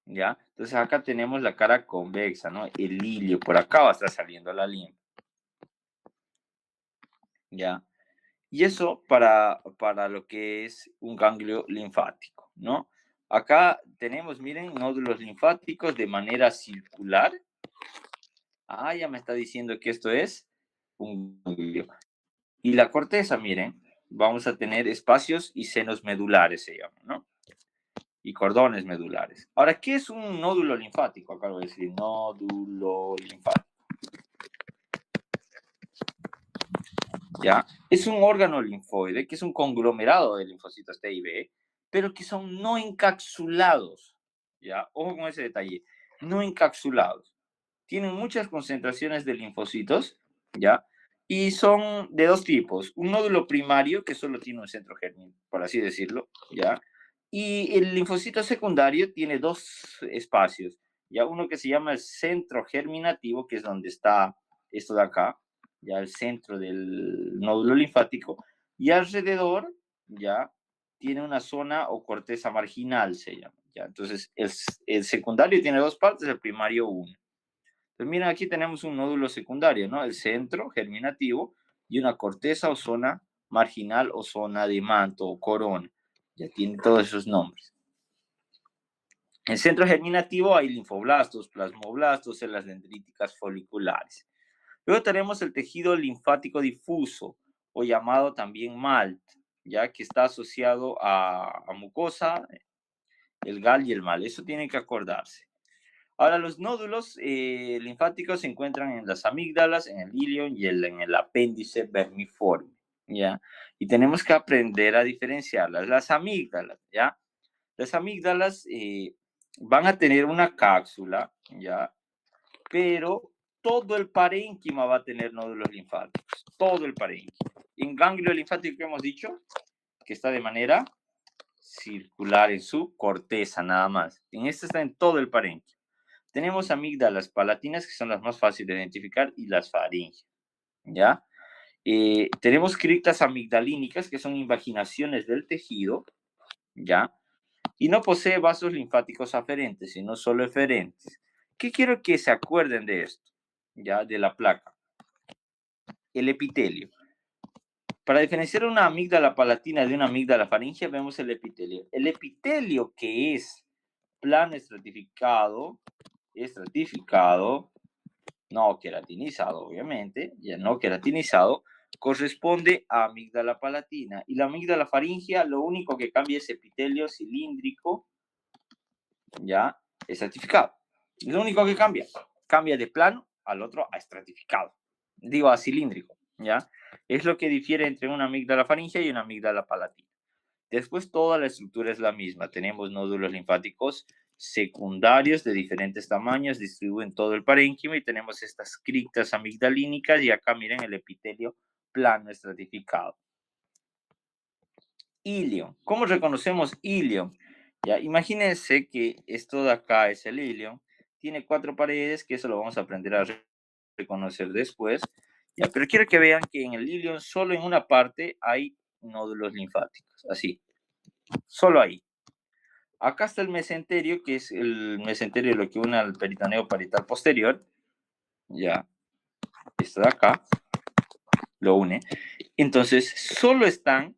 [SPEAKER 1] ¿Ya? Entonces acá tenemos la cara convexa, ¿no? El hilio, por acá va a estar saliendo la linfa. ¿Ya? Y eso para lo que es un ganglio linfático, ¿no? Acá tenemos, miren, nódulos linfáticos de manera circular. Ah, ya me está diciendo que esto es un ganglio. Y la corteza, miren, vamos a tener espacios y senos medulares, se llaman, ¿no? Y cordones medulares. Ahora, ¿qué es un nódulo linfático? Acá lo voy a decir, nódulo linfático. ¿Ya? Es un órgano linfoide que es un conglomerado de linfocitos T y B, pero que son no encapsulados. ¿Ya? Ojo con ese detalle. No encapsulados. Tienen muchas concentraciones de linfocitos, ¿ya? Y son de dos tipos. Un nódulo primario, que solo tiene un centro germinal, por así decirlo, ¿ya? Y el linfocito secundario tiene dos espacios, ¿ya? Uno que se llama el centro germinativo, que es donde está esto de acá, ya el centro del nódulo linfático, y alrededor, ya, tiene una zona o corteza marginal, se llama, ya. Entonces, el secundario tiene dos partes, el primario uno. Pues mira, aquí tenemos un nódulo secundario, ¿no? El centro germinativo y una corteza o zona marginal o zona de manto o corona. Ya tiene todos esos nombres. En el centro germinativo hay linfoblastos, plasmoblastos, células dendríticas foliculares. Luego tenemos el tejido linfático difuso, o llamado también MALT, ya que está asociado a mucosa, el GAL y el MAL. Eso tienen que acordarse. Ahora, los nódulos linfáticos se encuentran en las amígdalas, en el ilion y en el apéndice vermiforme, ¿ya? Y tenemos que aprender a diferenciarlas. Las amígdalas, ¿ya? Las amígdalas van a tener una cápsula, ¿ya? Pero todo el parénquima va a tener nódulos linfáticos, todo el parénquima. En ganglio linfático que hemos dicho, que está de manera circular en su corteza nada más. En este está en todo el parénquima. Tenemos amígdalas palatinas, que son las más fáciles de identificar, y las faringes, ¿ya? Tenemos criptas amigdalínicas, que son invaginaciones del tejido, ¿ya? Y no posee vasos linfáticos aferentes, sino solo eferentes. ¿Qué quiero que se acuerden de esto? ¿Ya? De la placa. El epitelio. Para diferenciar una amígdala palatina de una amígdala faríngea, vemos el epitelio. El epitelio, que es plano estratificado, no queratinizado, obviamente, ya no queratinizado, corresponde a amígdala palatina. Y la amígdala faríngea, lo único que cambia es epitelio cilíndrico, ya estratificado. Es lo único que cambia. Cambia de plano al otro a estratificado. Digo, a cilíndrico, ¿ya? Es lo que difiere entre una amígdala faríngea y una amígdala palatina. Después, toda la estructura es la misma. Tenemos nódulos linfáticos secundarios de diferentes tamaños, distribuyen todo el parénquima y tenemos estas criptas amigdalínicas y acá miren el epitelio plano estratificado. Ilion. ¿Cómo reconocemos ilion? Ya, imagínense que esto de acá es el ilion. Tiene 4 paredes, que eso lo vamos a aprender a reconocer después. Ya, pero quiero que vean que en el ilion solo en una parte hay nódulos linfáticos. Así, solo ahí. Acá está el mesenterio, que es el mesenterio lo que une al peritoneo parietal posterior. Ya, esto de acá lo une. Entonces, solo están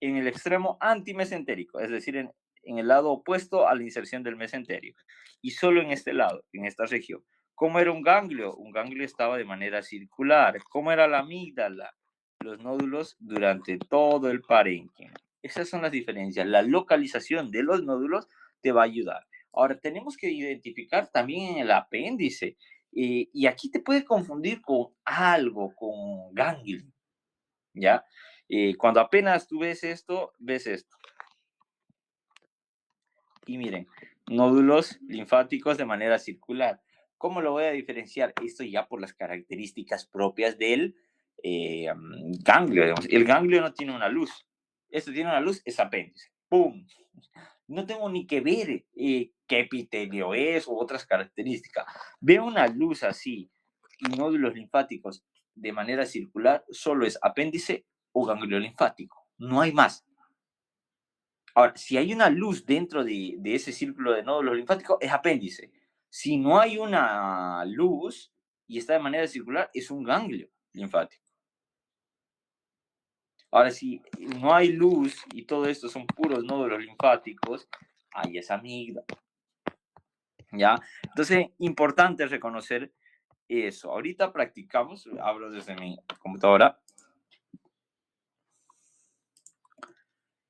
[SPEAKER 1] en el extremo antimesentérico, es decir, en el lado opuesto a la inserción del mesenterio. Y solo en este lado, en esta región. ¿Cómo era un ganglio? Un ganglio estaba de manera circular. ¿Cómo era la amígdala? Los nódulos durante todo el parénquima. Esas son las diferencias. La localización de los nódulos te va a ayudar. Ahora, tenemos que identificar también en el apéndice. Y aquí te puede confundir con algo, con ganglio, ¿ya? Cuando apenas tú ves esto, ves esto. Y miren, nódulos linfáticos de manera circular. ¿Cómo lo voy a diferenciar? Esto ya por las características propias del ganglio. Digamos. El ganglio no tiene una luz. Esto tiene una luz, es apéndice. ¡Pum! No tengo ni que ver qué epitelio es u otras características. Veo una luz así y nódulos linfáticos de manera circular, solo es apéndice o ganglio linfático. No hay más. Ahora, si hay una luz dentro de ese círculo de nódulos linfáticos, es apéndice. Si no hay una luz y está de manera circular, es un ganglio linfático. Ahora, si no hay luz y todo esto son puros nódulos linfáticos, ahí es amígdala. ¿Ya? Entonces, importante reconocer eso. Ahorita practicamos, hablo desde mi computadora.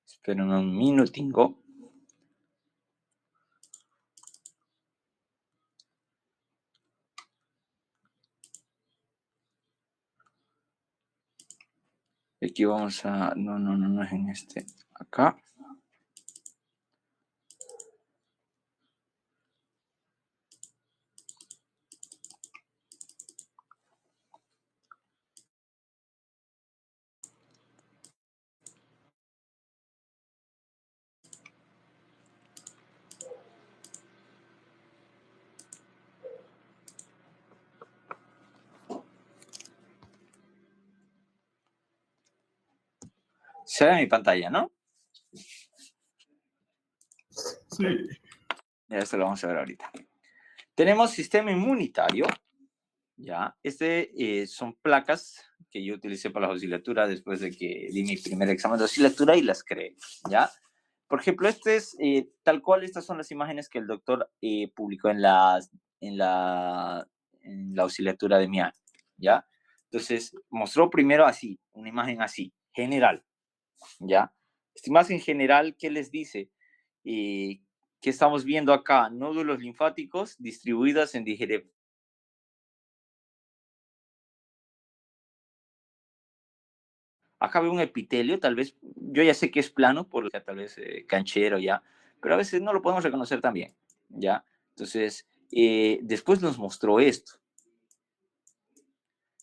[SPEAKER 1] Esperen un minutingo. Aquí vamos a... No es en este. Acá. Se ve mi pantalla, ¿no?
[SPEAKER 2] Sí.
[SPEAKER 1] Ya esto lo vamos a ver ahorita. Tenemos sistema inmunitario, ¿ya? Son placas que yo utilicé para la auxiliatura después de que di mi primer examen de auxiliatura y las creé, ¿ya? Por ejemplo, tal cual, estas son las imágenes que el doctor publicó en la auxiliatura de mi año, ¿ya? Entonces, mostró primero así, una imagen así, general, ¿ya? Esta imagen general, ¿qué les dice? ¿Qué estamos viendo acá? Nódulos linfáticos distribuidos en acá veo un epitelio, tal vez, yo ya sé que es plano, por tal vez canchero ya, pero a veces no lo podemos reconocer también, ¿ya? Entonces, después nos mostró esto.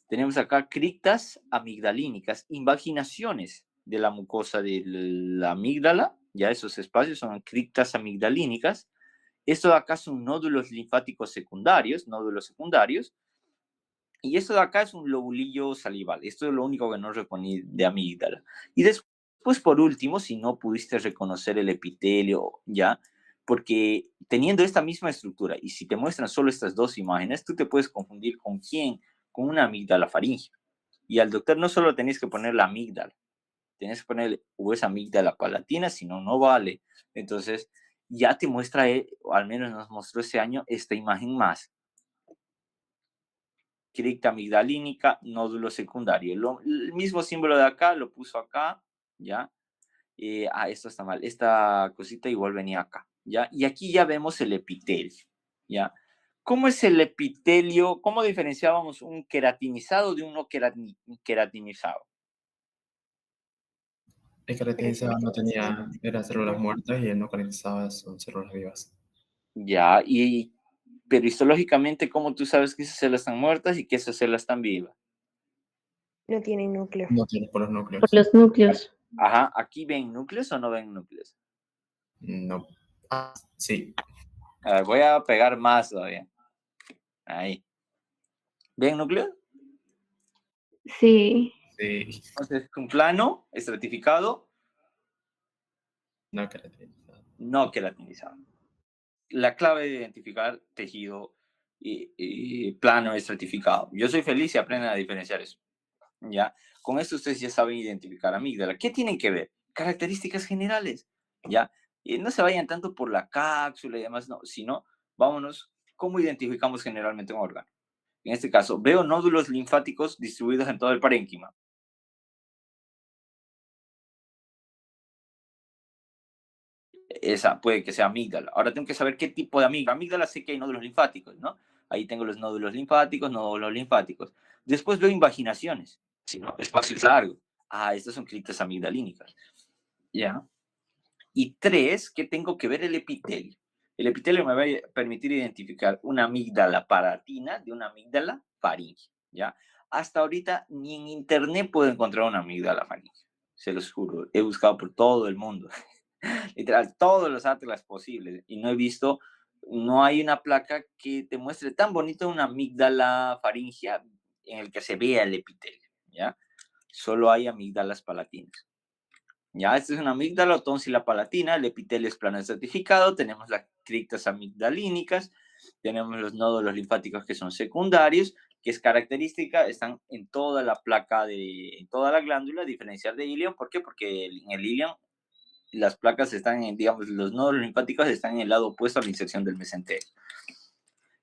[SPEAKER 1] Tenemos acá criptas amigdalínicas, invaginaciones de la mucosa de la amígdala, ya esos espacios son criptas amigdalínicas. Esto de acá son nódulos linfáticos secundarios, y esto de acá es un lobulillo salival. Esto es lo único que no reconocí de amígdala. Y después, por último, si no pudiste reconocer el epitelio, ya, porque teniendo esta misma estructura, y si te muestran solo estas dos imágenes, tú te puedes confundir con quién, con una amígdala faríngea. Y al doctor no solo tenés que poner la amígdala, tenés que poner o esa amígdala palatina, si no, no vale. Entonces, ya te muestra, o al menos nos mostró ese año, esta imagen más cripta amigdalínica, nódulo secundario. El mismo símbolo de acá lo puso acá, ¿ya? Esto está mal. Esta cosita igual venía acá, ¿ya? Y aquí ya vemos el epitelio, ¿ya? ¿Cómo es el epitelio? ¿Cómo diferenciábamos un queratinizado de un no queratinizado?
[SPEAKER 2] El que caracterizaba no tenía, eran células muertas y el no caracterizaba son células vivas.
[SPEAKER 1] Ya, pero histológicamente, ¿cómo tú sabes que esas células están muertas y que esas células están vivas?
[SPEAKER 3] No tienen núcleo.
[SPEAKER 2] No tiene por los
[SPEAKER 4] Por
[SPEAKER 2] núcleos.
[SPEAKER 4] los núcleos.
[SPEAKER 1] Ajá, ¿aquí ven núcleos o no ven núcleos?
[SPEAKER 2] No. Ah, sí.
[SPEAKER 1] A ver, voy a pegar más todavía. Ahí. ¿Ven núcleos?
[SPEAKER 4] Sí.
[SPEAKER 2] Sí.
[SPEAKER 1] Entonces, es un plano estratificado,
[SPEAKER 2] No caracterizado.
[SPEAKER 1] no queratinizado. La clave de identificar tejido plano estratificado. Yo soy feliz si aprenden a diferenciar eso. ¿Ya? Con esto ustedes ya saben identificar amígdala. ¿Qué tienen que ver? Características generales. ¿Ya? Y no se vayan tanto por la cápsula y demás, no, sino vámonos, ¿cómo identificamos generalmente un órgano? En este caso, veo nódulos linfáticos distribuidos en todo el parénquima. Esa puede que sea amígdala. Ahora tengo que saber qué tipo de amígdala. Amígdala sé que hay nódulos linfáticos, ¿no? Ahí tengo los nódulos linfáticos, nódulos linfáticos. Después veo invaginaciones, ¿sí, no? Espacios largos. Estas son criptas amigdalínicas, ¿ya? Y tres, ¿qué tengo que ver? El epitelio. El epitelio me va a permitir identificar una amígdala palatina de una amígdala faríngea, ¿ya? Hasta ahorita ni en internet puedo encontrar una amígdala faríngea, se los juro. He buscado por todo el mundo. Literal, todos los atlas posibles. Y no he visto, no hay una placa que te muestre tan bonito una amígdala faríngea en el que se vea el epitelio, ¿ya? Solo hay amígdalas palatinas. Ya, esta es una amígdala o tónsila palatina, el epitelio es plano estratificado, tenemos las criptas amigdalínicas, tenemos los nódulos linfáticos que son secundarios, que es característica, están en toda la placa en toda la glándula, a diferenciar de ilion. ¿Por qué? Porque en el ilion las placas están en, digamos, los nódulos linfáticos están en el lado opuesto a la inserción del mesenterio.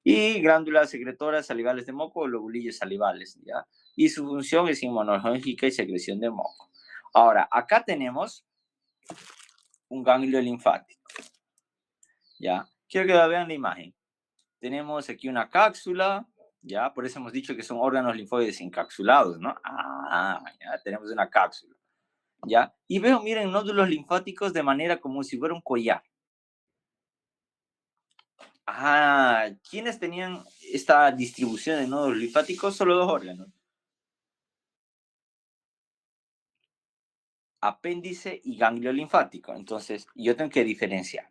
[SPEAKER 1] Y glándulas secretoras salivales de moco o lobulillos salivales, ¿ya? Y su función es inmunológica y secreción de moco. Ahora, acá tenemos un ganglio linfático, ¿ya? Quiero que la vean la imagen. Tenemos aquí una cápsula, ¿ya? Por eso hemos dicho que son órganos linfoides encapsulados, ¿no? Ya tenemos una cápsula, ¿ya? Y veo, miren, nódulos linfáticos de manera como si fuera un collar. ¿Quiénes tenían esta distribución de nódulos linfáticos? Solo dos órganos. Apéndice y ganglio linfático. Entonces, yo tengo que diferenciar.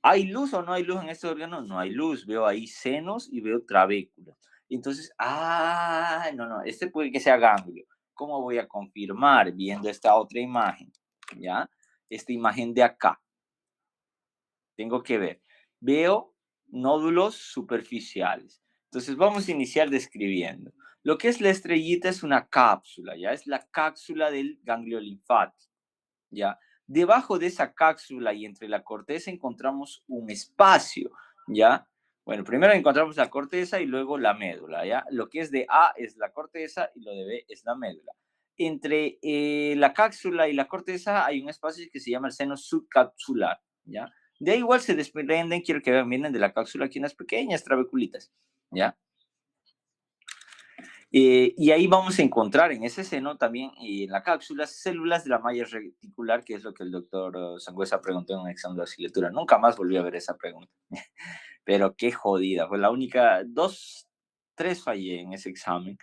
[SPEAKER 1] ¿Hay luz o no hay luz en este órgano? No hay luz. Veo ahí senos y veo trabéculas. Entonces, no, este puede que sea ganglio. ¿Cómo voy a confirmar viendo esta otra imagen? ¿Ya? Esta imagen de acá. Tengo que ver. Veo nódulos superficiales. Entonces vamos a iniciar describiendo. Lo que es la estrellita es una cápsula, ya es la cápsula del ganglio linfático, ya. Debajo de esa cápsula y entre la corteza encontramos un espacio, ya, Bueno, primero encontramos la corteza y luego la médula, ¿ya? Lo que es de A es la corteza y lo de B es la médula. Entre la cápsula y la corteza hay un espacio que se llama el seno subcapsular, ¿ya? De ahí igual se desprenden, quiero que vean, vienen de la cápsula aquí unas pequeñas trabeculitas, ¿ya? Y ahí vamos a encontrar en ese seno también, en la cápsula, células de la malla reticular, que es lo que el doctor Sangüesa preguntó en un examen de asignatura. Nunca más volví a ver esa pregunta. Pero qué jodida. Fue la única, tres fallé en ese examen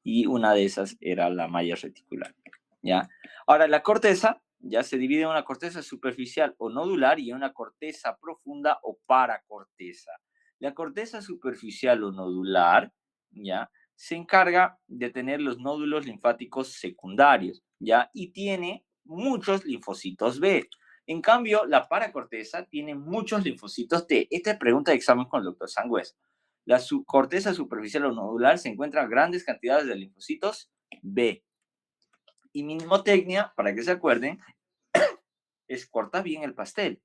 [SPEAKER 1] y una de esas era la malla reticular. ¿Ya? Ahora, la corteza ya se divide en una corteza superficial o nodular y en una corteza profunda o paracorteza. La corteza superficial o nodular, ¿ya? Se encarga de tener los nódulos linfáticos secundarios, ¿ya? Y tiene muchos linfocitos B. En cambio, la paracorteza tiene muchos linfocitos T. Esta es pregunta de examen con el doctor Sangüesa. La corteza superficial o nodular se encuentran grandes cantidades de linfocitos B. Y mi mnemotecnia, para que se acuerden, es corta bien el pastel.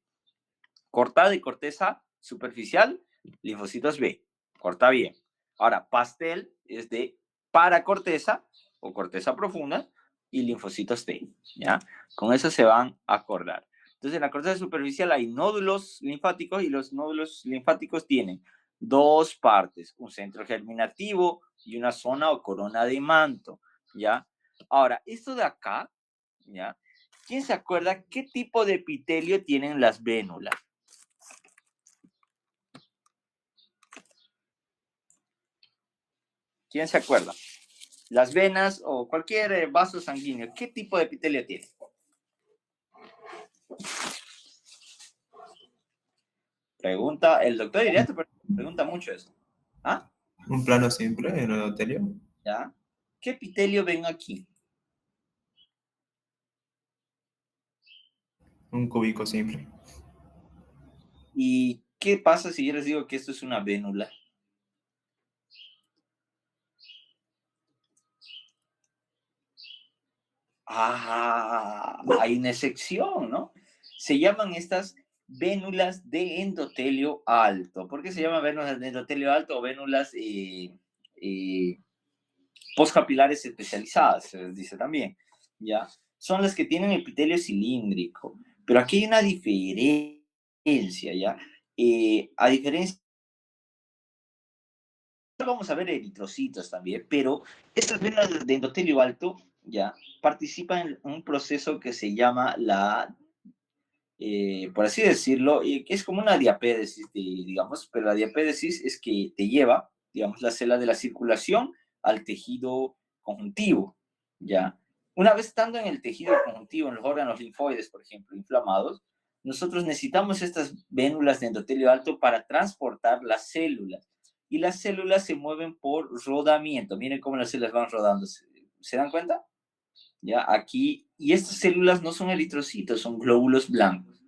[SPEAKER 1] Corta de corteza superficial, linfocitos B. Corta bien. Ahora, pastel es de paracorteza o corteza profunda y linfocitos T, ¿ya? Con eso se van a acordar. Entonces, en la corteza superficial hay nódulos linfáticos y los nódulos linfáticos tienen dos partes, un centro germinativo y una zona o corona de manto, ¿ya? Ahora, esto de acá, ¿ya? ¿Quién se acuerda qué tipo de epitelio tienen las vénulas? ¿Quién se acuerda? Las venas o cualquier vaso sanguíneo, ¿qué tipo de epitelio tiene? Pregunta, el doctor Iriarte pregunta mucho eso. ¿Ah?
[SPEAKER 2] Un plano simple en el endotelio.
[SPEAKER 1] ¿Ya? ¿Qué epitelio ven aquí?
[SPEAKER 2] Un cúbico simple.
[SPEAKER 1] ¿Y qué pasa si yo les digo que esto es una vénula? Ah, hay una excepción, ¿no? Se llaman estas vénulas de endotelio alto. ¿Por qué se llaman vénulas de endotelio alto o vénulas postcapilares especializadas? Se les dice también, ¿ya? Son las que tienen epitelio cilíndrico. Pero aquí hay una diferencia, ¿ya? A diferencia, vamos a ver eritrocitos también, pero estas venas de endotelio alto, ¿ya? Participan en un proceso que se llama por así decirlo, que es como una diapédesis, digamos, pero la diapédesis es que te lleva, digamos, la célula de la circulación al tejido conjuntivo, ¿ya? Una vez estando en el tejido conjuntivo, en los órganos linfoides, por ejemplo, inflamados, nosotros necesitamos estas vénulas de endotelio alto para transportar las células. Y las células se mueven por rodamiento. Miren cómo las células van rodando. ¿Se dan cuenta? ¿Ya? Aquí, y estas células no son eritrocitos, son glóbulos blancos,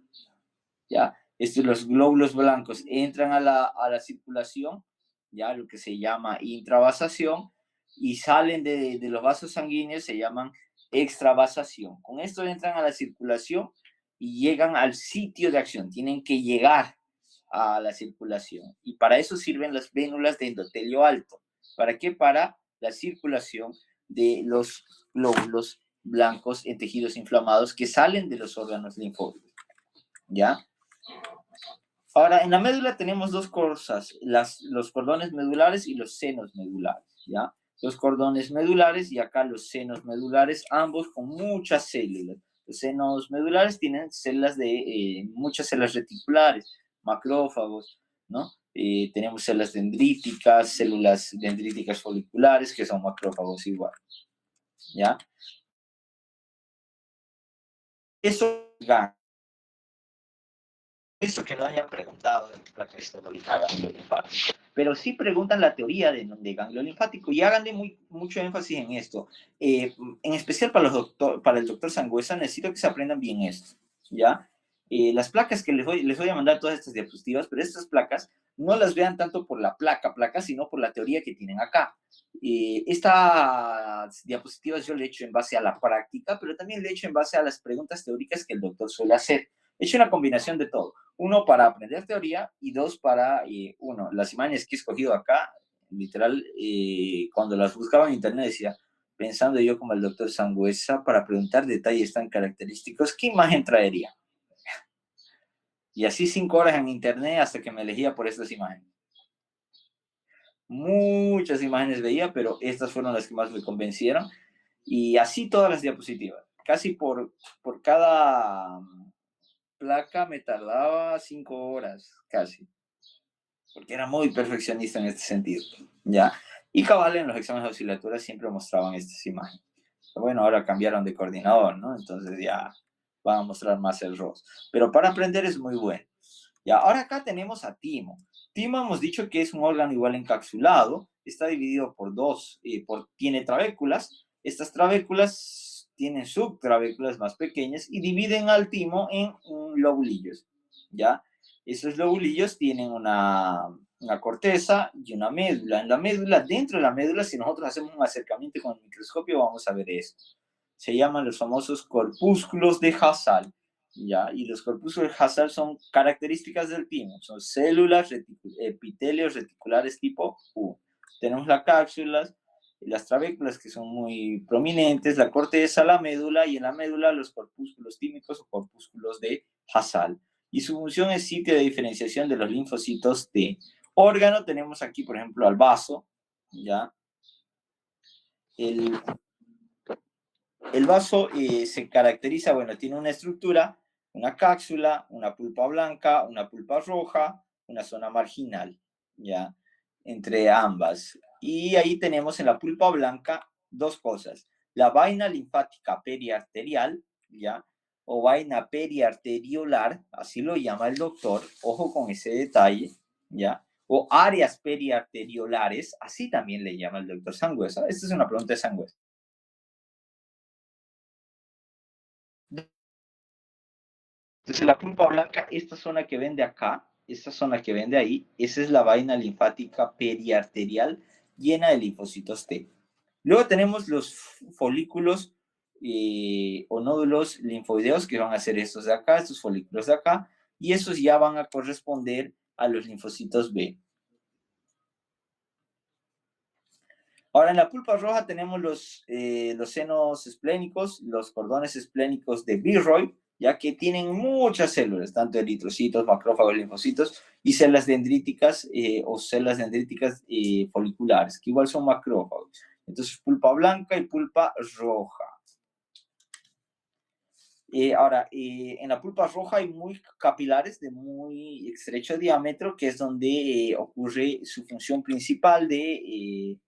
[SPEAKER 1] ¿ya? Los glóbulos blancos entran a la circulación, ¿ya? Lo que se llama intravasación, y salen de los vasos sanguíneos, se llaman extravasación. Con esto entran a la circulación y llegan al sitio de acción, tienen que llegar a la circulación. Y para eso sirven las vénulas de endotelio alto. ¿Para qué? Para la circulación de los glóbulos blancos en tejidos inflamados que salen de los órganos linfóides, ¿ya? Ahora, en la médula tenemos dos cosas, los cordones medulares y los senos medulares, ¿ya? Los cordones medulares y acá los senos medulares, ambos con muchas células. Los senos medulares tienen células muchas células reticulares, macrófagos, ¿no? Tenemos células dendríticas, células dendríticas foliculares, que son macrófagos igual, ¿ya? Eso que no hayan preguntado de placa histológica gangliolinfática. Pero sí preguntan la teoría de ganglio linfático y háganle mucho énfasis en esto. En especial para el doctor Sangüesa, necesito que se aprendan bien esto, ¿ya? Las placas que les voy a mandar todas estas diapositivas, pero estas placas no las vean tanto por la placa, sino por la teoría que tienen acá. Estas diapositivas yo le he hecho en base a la práctica, pero también le he hecho en base a las preguntas teóricas que el doctor suele hacer. He hecho una combinación de todo. Uno, para aprender teoría, y dos, para, uno, las imágenes que he escogido acá, literal, cuando las buscaba en internet decía, pensando yo como el doctor Sangüesa, para preguntar detalles tan característicos, ¿qué imagen traería? Y así 5 horas en internet hasta que me elegía por estas imágenes. Muchas imágenes veía, pero estas fueron las que más me convencieron. Y así todas las diapositivas. Casi por cada placa me tardaba 5 horas, casi. Porque era muy perfeccionista en este sentido, ¿ya? Y cabal, en los exámenes de auxiliatura siempre mostraban estas imágenes. Pero bueno, ahora cambiaron de coordinador, ¿no? Entonces ya van a mostrar más el ROS. Pero para aprender es muy bueno. Ya, ahora acá tenemos a timo. Timo hemos dicho que es un órgano igual encapsulado, está dividido por dos, tiene trabéculas. Estas trabéculas tienen subtrabéculas más pequeñas y dividen al timo en lobulillos, ¿ya? Esos lobulillos tienen una corteza y una médula. En la médula, dentro de la médula, si nosotros hacemos un acercamiento con el microscopio, vamos a ver esto. Se llaman los famosos corpúsculos de Hassall. ¿Ya? Y los corpúsculos de Hassall son características del timo, son células epitelios reticulares tipo U. Tenemos las cápsulas, las trabéculas que son muy prominentes, la corteza, la médula, y en la médula los corpúsculos tímicos o corpúsculos de Hassall. Y su función es sitio de diferenciación de los linfocitos T. Órgano, tenemos aquí, por ejemplo, al vaso, ¿ya? El vaso se caracteriza, bueno, tiene una estructura, una cápsula, una pulpa blanca, una pulpa roja, una zona marginal, ¿ya? Entre ambas. Y ahí tenemos en la pulpa blanca dos cosas. La vaina linfática periarterial, ¿ya? O vaina periarteriolar, así lo llama el doctor, ojo con ese detalle, ¿ya? O áreas periarteriolares, así también le llama el doctor Sangüesa. Esta es una pregunta de Sangüesa. Entonces la pulpa blanca, esta zona que ven de acá, esta zona que ven de ahí, esa es la vaina linfática periarterial llena de linfocitos T. Luego tenemos los folículos o nódulos linfoideos, que van a ser estos de acá, estos folículos de acá, y esos ya van a corresponder a los linfocitos B. Ahora, en la pulpa roja tenemos los senos esplénicos, los cordones esplénicos de Birroy, ya que tienen muchas células, tanto eritrocitos, macrófagos, linfocitos, y células dendríticas o células dendríticas foliculares, que igual son macrófagos. Entonces, pulpa blanca y pulpa roja. Ahora, en la pulpa roja hay muy capilares de muy estrecho diámetro, que es donde ocurre su función principal de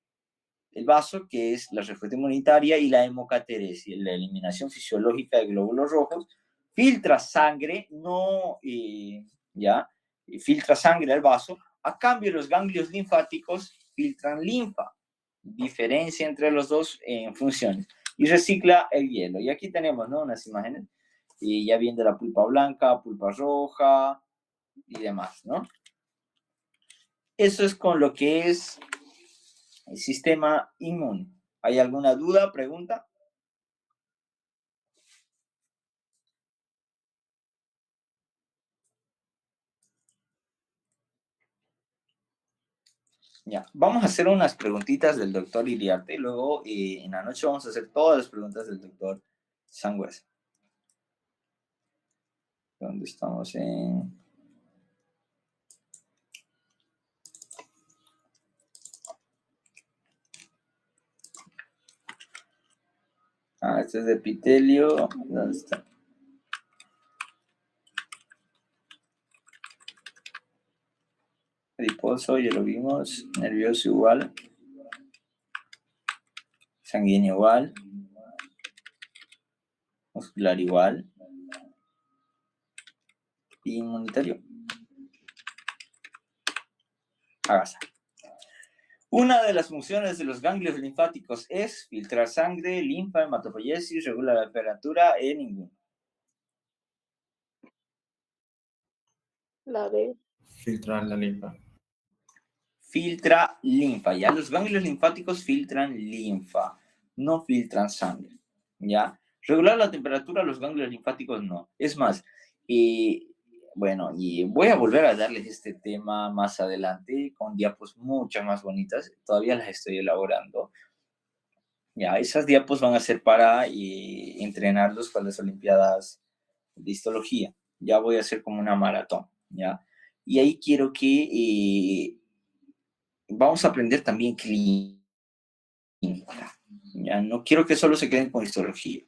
[SPEAKER 1] el vaso, que es la respuesta inmunitaria, y la hemocateresis, la eliminación fisiológica de glóbulos rojos. Filtra sangre, filtra sangre al vaso. A cambio, los ganglios linfáticos filtran linfa. Diferencia entre los dos en funciones. Y recicla el hielo. Y aquí tenemos, ¿no?, unas imágenes, ya viendo la pulpa blanca, pulpa roja y demás, ¿no? Eso es con lo que es el sistema inmune. ¿Hay alguna duda, pregunta? Ya, vamos a hacer unas preguntitas del doctor Iriarte y luego en la noche vamos a hacer todas las preguntas del doctor Sangüesa. ¿Dónde estamos? Este es de epitelio. ¿Dónde está? Adiposo, ya lo vimos. Nervioso igual. Sanguíneo igual. Muscular igual. Inmunitario. Hágase. Una de las funciones de los ganglios linfáticos es filtrar sangre, linfa, hematopoiesis, regular la temperatura, ninguno.
[SPEAKER 3] La B.
[SPEAKER 2] Filtrar la linfa.
[SPEAKER 1] Filtra linfa, ¿ya? Los ganglios linfáticos filtran linfa, no filtran sangre, ¿ya? Regular la temperatura, los ganglios linfáticos no. Es más, Bueno, y voy a volver a darles este tema más adelante con diapos mucho más bonitas. Todavía las estoy elaborando. Ya, esas diapos van a ser para entrenarlos para las Olimpiadas de Histología. Ya voy a hacer como una maratón, ¿ya? Y ahí quiero que vamos a aprender también clínica. Ya, no quiero que solo se queden con histología.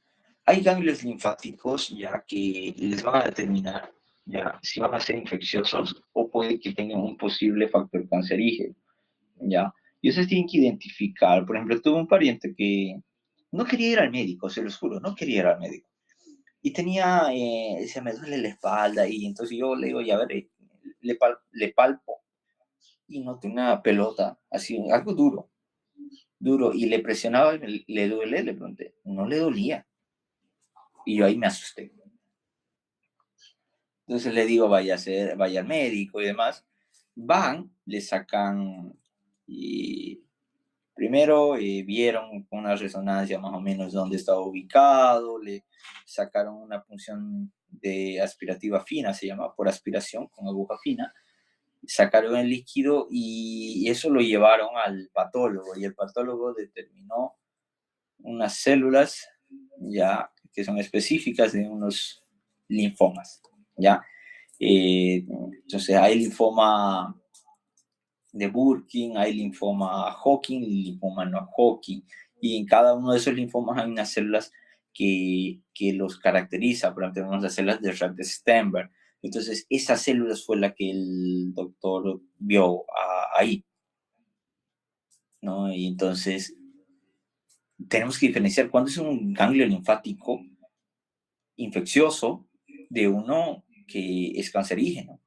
[SPEAKER 1] Hay ganglios linfáticos ya que les van a determinar ya si van a ser infecciosos o puede que tengan un posible factor cancerígeno, ¿ya? Y ustedes tienen que identificar, por ejemplo, tuve un pariente que no quería ir al médico, se los juro, no quería ir al médico. Y tenía, decía, me duele la espalda, y entonces yo le digo, ya a ver, le palpo, y noté una pelota, así, algo duro, duro, y le presionaba, y le duele, le pregunté, no le dolía. Y yo ahí me asusté. Entonces le digo, vaya al médico y demás. Van, le sacan y primero vieron con una resonancia más o menos dónde estaba ubicado, le sacaron una punción de aspirativa fina, se llama, por aspiración con aguja fina, sacaron el líquido y eso lo llevaron al patólogo y el patólogo determinó unas células ya que son específicas de unos linfomas, ya. Entonces hay linfoma de Burkitt, hay linfoma Hodgkin y linfoma no Hodgkin. Y en cada uno de esos linfomas hay unas células que los caracteriza. Por ejemplo, tenemos las células de Rett-Steinberg. Entonces, esa célula fue la que el doctor vio ahí, ¿no? Y entonces, tenemos que diferenciar cuándo es un ganglio linfático infeccioso de uno que es cancerígeno.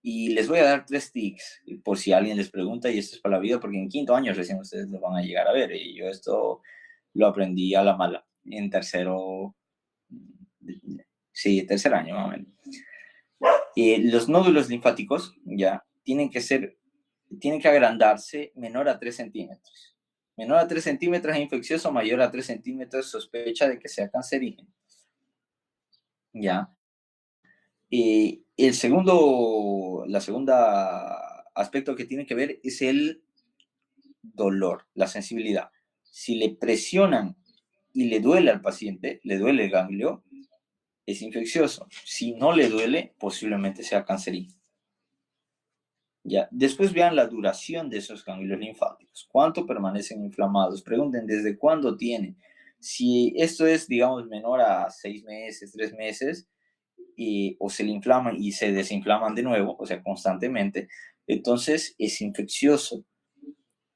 [SPEAKER 1] Y les voy a dar 3 tics, por si alguien les pregunta, y esto es para la vida, porque en quinto año recién ustedes lo van a llegar a ver, y yo esto lo aprendí a la mala, en tercero, sí, tercer año más o menos. Los nódulos linfáticos ya tienen que agrandarse menor a 3 centímetros. Menor a 3 centímetros es infeccioso, mayor a 3 centímetros sospecha de que sea cancerígeno. Ya. La segunda aspecto que tiene que ver es el dolor, la sensibilidad. Si le presionan y le duele al paciente, le duele el ganglio, es infeccioso. Si no le duele, posiblemente sea cancerígeno. Ya. Después vean la duración de esos ganglios linfáticos. ¿Cuánto permanecen inflamados? Pregunten desde cuándo tienen. Si esto es, digamos, menor a 6 meses, 3 meses, o se le inflaman y se desinflaman de nuevo, o sea, constantemente, entonces es infeccioso.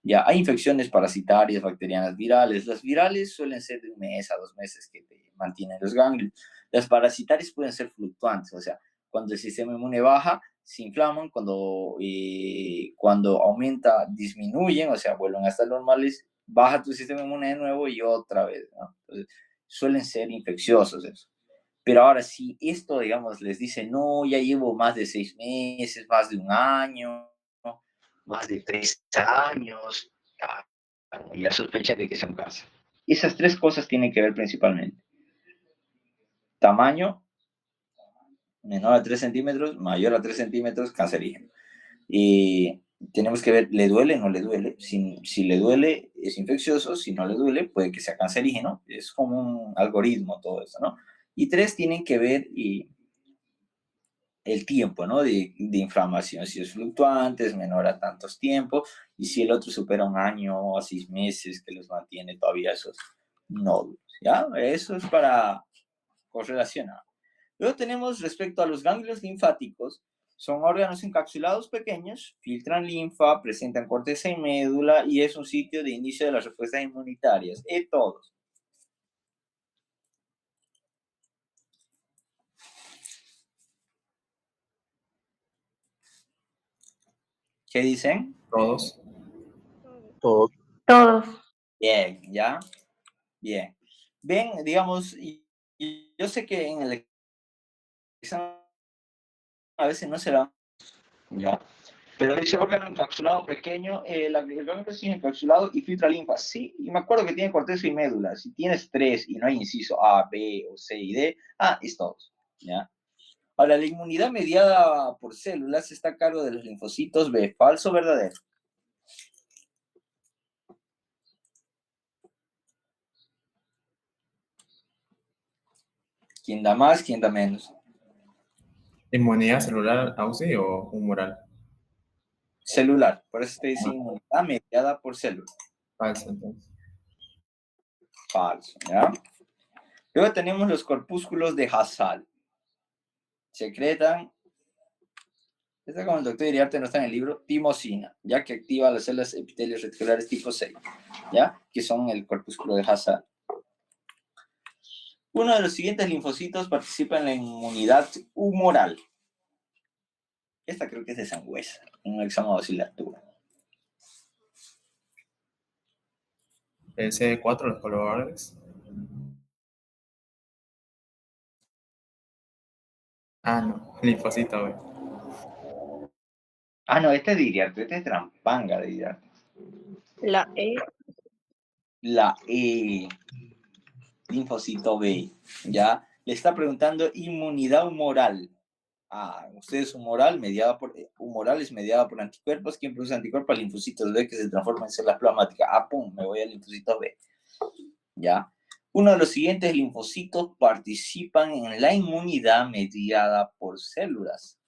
[SPEAKER 1] Ya hay infecciones parasitarias, bacterianas, virales. Las virales suelen ser de 1 mes a 2 meses que te mantienen los ganglios. Las parasitarias pueden ser fluctuantes, o sea, cuando el sistema inmune baja, se inflaman, cuando aumenta, disminuyen, o sea, vuelven a estar normales, baja tu sistema inmune de nuevo y otra vez, ¿no? Entonces, suelen ser infecciosos eso. Pero ahora, si esto, digamos, les dice, no, ya llevo más de 6 meses, más de 1 año, ¿no? Más de 3 años, y la sospecha de que sea un cáncer. Esas 3 cosas tienen que ver principalmente. Tamaño, menor a 3 centímetros, mayor a 3 centímetros, cancerígeno. Y tenemos que ver, ¿le duele o no le duele? Si le duele, es infeccioso. Si no le duele, puede que sea cancerígeno. Es como un algoritmo todo eso, ¿no? Y 3 tienen que ver el tiempo, ¿no? De inflamación, si es fluctuante, es menor a tantos tiempos, y si el otro supera 1 año o 6 meses que los mantiene todavía esos nódulos, ¿ya? Eso es para correlacionar. Luego tenemos respecto a los ganglios linfáticos, son órganos encapsulados pequeños, filtran linfa, presentan corteza y médula y es un sitio de inicio de las respuestas inmunitarias. Todos. ¿Qué dicen?
[SPEAKER 2] Todos.
[SPEAKER 4] Todos.
[SPEAKER 3] Todos.
[SPEAKER 1] Bien, ¿ya? Bien. Ven, digamos, yo sé que en el examen a veces no se da, ¿ya? Pero ese órgano encapsulado pequeño, el órgano es encapsulado y filtra linfa. Sí, y me acuerdo que tiene corteza y médula. Si tienes 3 y no hay inciso A, B o C y D, es todos, ¿ya? Ahora, la inmunidad mediada por células está a cargo de los linfocitos B. ¿Falso o verdadero? ¿Quién da más, quién da menos?
[SPEAKER 2] ¿Inmunidad celular, Auxi, o humoral?
[SPEAKER 1] Celular. Por eso te dice inmunidad mediada por células.
[SPEAKER 2] Falso, entonces.
[SPEAKER 1] Falso, ¿ya? Luego tenemos los corpúsculos de Hassall. Secretan, esta como el doctor Iriarte no está en el libro, timosina, ya que activa las células epitelios reticulares tipo 6, ¿ya? Que son el corpúsculo de Hassall. Uno de los siguientes linfocitos participa en la inmunidad humoral. Esta creo que es de Sangüesa, un examen de oscilatura.
[SPEAKER 2] El CD4, los colaboradores. Ah, no. Linfocito, güey.
[SPEAKER 1] Ah, no, este es de Iriarte, este es Trampanga de Iriarte.
[SPEAKER 3] La E.
[SPEAKER 1] La linfocito B, ¿ya? Le está preguntando inmunidad humoral. Ah, usted es humoral, humoral es mediada por anticuerpos. ¿Quién produce anticuerpos? Linfocitos B que se transforman en células plasmáticas. Ah, pum, me voy al linfocito B. ¿Ya? Uno de los siguientes linfocitos participan en la inmunidad mediada por células.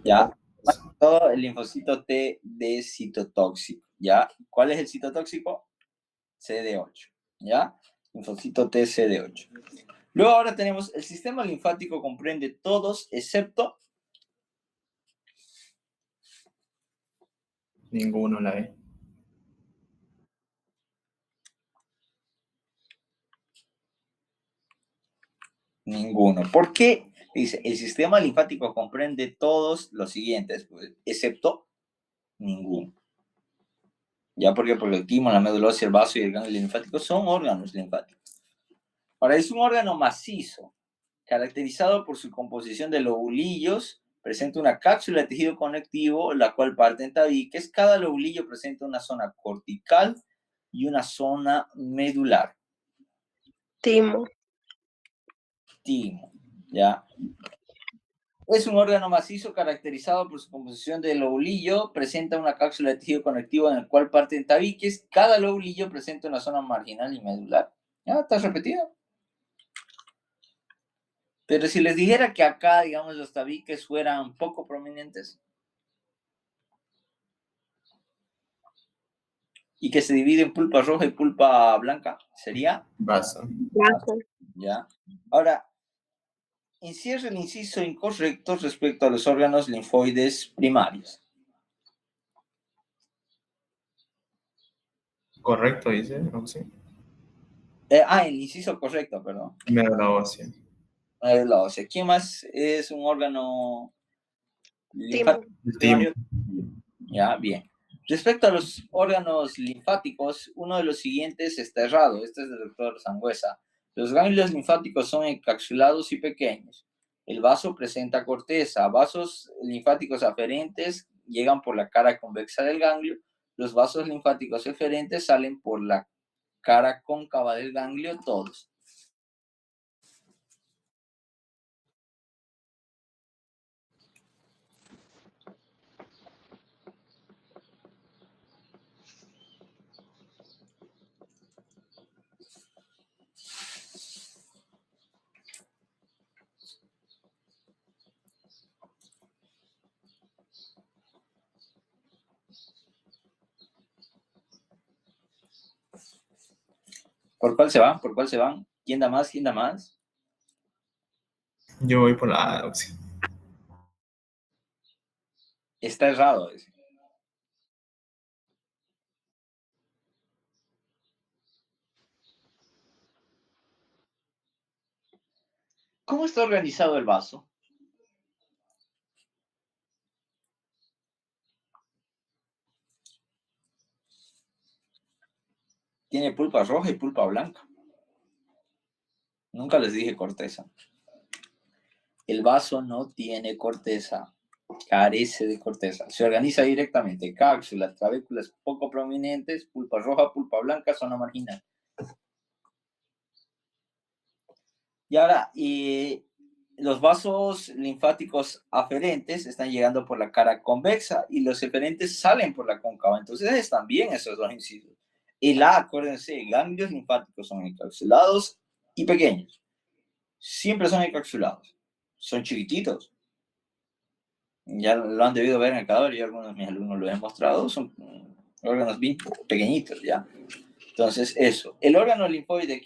[SPEAKER 1] ¿Ya? Todo el linfocito T de citotóxico. ¿Ya? ¿Cuál es el citotóxico? CD8. ¿Ya? Linfocito T CD8. Luego ahora tenemos el sistema linfático comprende todos excepto
[SPEAKER 2] Ninguno, la E.
[SPEAKER 1] ninguno. ¿Por qué? Dice, el sistema linfático comprende todos los siguientes, pues, excepto ninguno. ¿Ya? ¿Por qué? Porque el timo, la médula ósea, el vaso y el ganglio linfático son órganos linfáticos. Ahora, es un órgano macizo, caracterizado por su composición de lobulillos, presenta una cápsula de tejido conectivo, la cual parte en tabiques. Cada lobulillo presenta una zona cortical y una zona medular.
[SPEAKER 3] Timo.
[SPEAKER 1] Timo, ¿ya? Es un órgano macizo caracterizado por su composición de lobulillo, presenta una cápsula de tejido conectivo en el cual parten tabiques. Cada lobulillo presenta una zona marginal y medular. ¿Ya? ¿Está repetido? Pero si les dijera que acá, digamos, los tabiques fueran poco prominentes y que se divide en pulpa roja y pulpa blanca, ¿sería?
[SPEAKER 2] Vaso.
[SPEAKER 3] Vaso.
[SPEAKER 1] ¿Ya? Ahora, encierra el inciso incorrecto respecto a los órganos linfoides primarios.
[SPEAKER 2] Correcto, dice Auxi.
[SPEAKER 1] El inciso correcto, perdón.
[SPEAKER 2] Médula ósea.
[SPEAKER 1] La ósea. ¿Quién más es un órgano
[SPEAKER 3] Timo.
[SPEAKER 1] linfático
[SPEAKER 2] El timo.
[SPEAKER 1] primario? Ya, bien. Respecto a los órganos linfáticos, uno de los siguientes está errado. Este es del doctor Sangüesa. Los ganglios linfáticos son encapsulados y pequeños. El vaso presenta corteza. Vasos linfáticos aferentes llegan por la cara convexa del ganglio. Los vasos linfáticos eferentes salen por la cara cóncava del ganglio, todos. ¿Por cuál se van? ¿Por cuál se van? ¿Quién da más? ¿Quién da más?
[SPEAKER 2] Yo voy por la A, Auxi.
[SPEAKER 1] Está errado ese. ¿Cómo está organizado el vaso? Tiene pulpa roja y pulpa blanca. Nunca les dije corteza. El vaso no tiene corteza, carece de corteza. Se organiza directamente. Cápsulas, trabéculas poco prominentes, pulpa roja, pulpa blanca, zona marginal. Y ahora, los vasos linfáticos aferentes están llegando por la cara convexa y los eferentes salen por la cóncava. Entonces están bien esos dos incisos. El A, acuérdense, ganglios linfáticos son encapsulados y pequeños. Siempre son encapsulados. Son chiquititos. Ya lo han debido ver en el cadáver y algunos de mis alumnos lo han mostrado. Son órganos bien pequeñitos, ¿ya? Entonces, eso. El órgano linfoide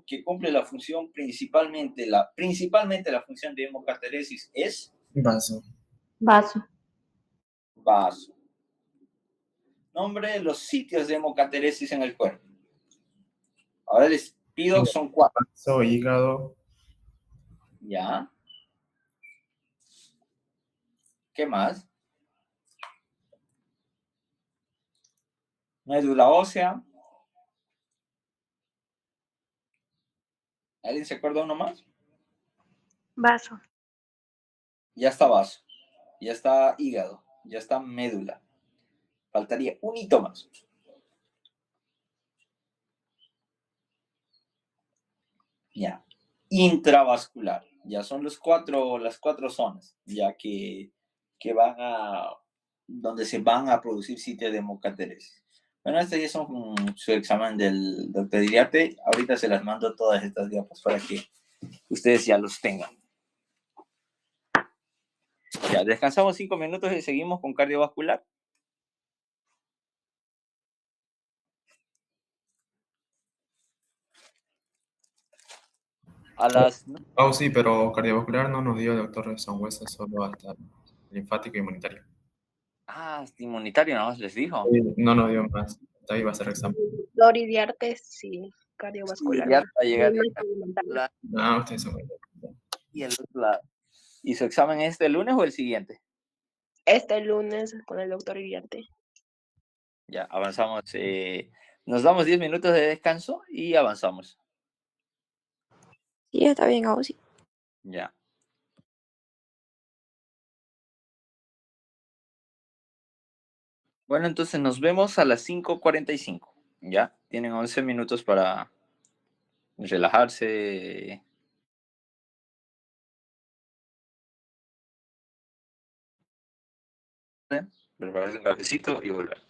[SPEAKER 1] que cumple la función principalmente la función de hemocateresis es
[SPEAKER 2] Vaso.
[SPEAKER 3] Vaso.
[SPEAKER 1] vaso. Nombre de los sitios de hemocateresis en el cuerpo. Ahora les pido, son 4.
[SPEAKER 2] Vaso, hígado,
[SPEAKER 1] ¿Ya? ¿Qué más? Médula ósea. ¿Alguien se acuerda uno más?
[SPEAKER 3] Vaso.
[SPEAKER 1] Ya está vaso. Ya está hígado. Ya está médula. Faltaría un hito más. Ya. Intravascular. Ya son las cuatro zonas, ya que van a, donde se van a producir sitios de hemocateresis. Bueno, este ya es su examen del doctor Iriarte. Ahorita se las mando todas estas diapositivas para que ustedes ya los tengan. Ya, descansamos 5 minutos y seguimos con cardiovascular. A las...
[SPEAKER 2] Oh, sí, pero cardiovascular no nos dio el doctor Sangüesa, solo hasta linfático e inmunitario.
[SPEAKER 1] Ah, inmunitario nada más les dijo.
[SPEAKER 2] No nos dio más. Hasta ahí va a ser el examen.
[SPEAKER 3] Doctor Iriarte, sí. Cardiovascular.
[SPEAKER 1] Ya va a llegar
[SPEAKER 3] No experimental.
[SPEAKER 2] Ah, ustedes son.
[SPEAKER 1] y el otro lado. ¿Y su examen es este lunes o el siguiente?
[SPEAKER 3] Este lunes con el doctor Iriarte.
[SPEAKER 1] Ya, avanzamos. Nos damos 10 minutos de descanso y avanzamos.
[SPEAKER 5] Sí, está bien, Ausi.
[SPEAKER 1] Ya. Bueno, entonces nos vemos a las 5:45. Ya, tienen 11 minutos para relajarse. Prepararse un cafecito y volver.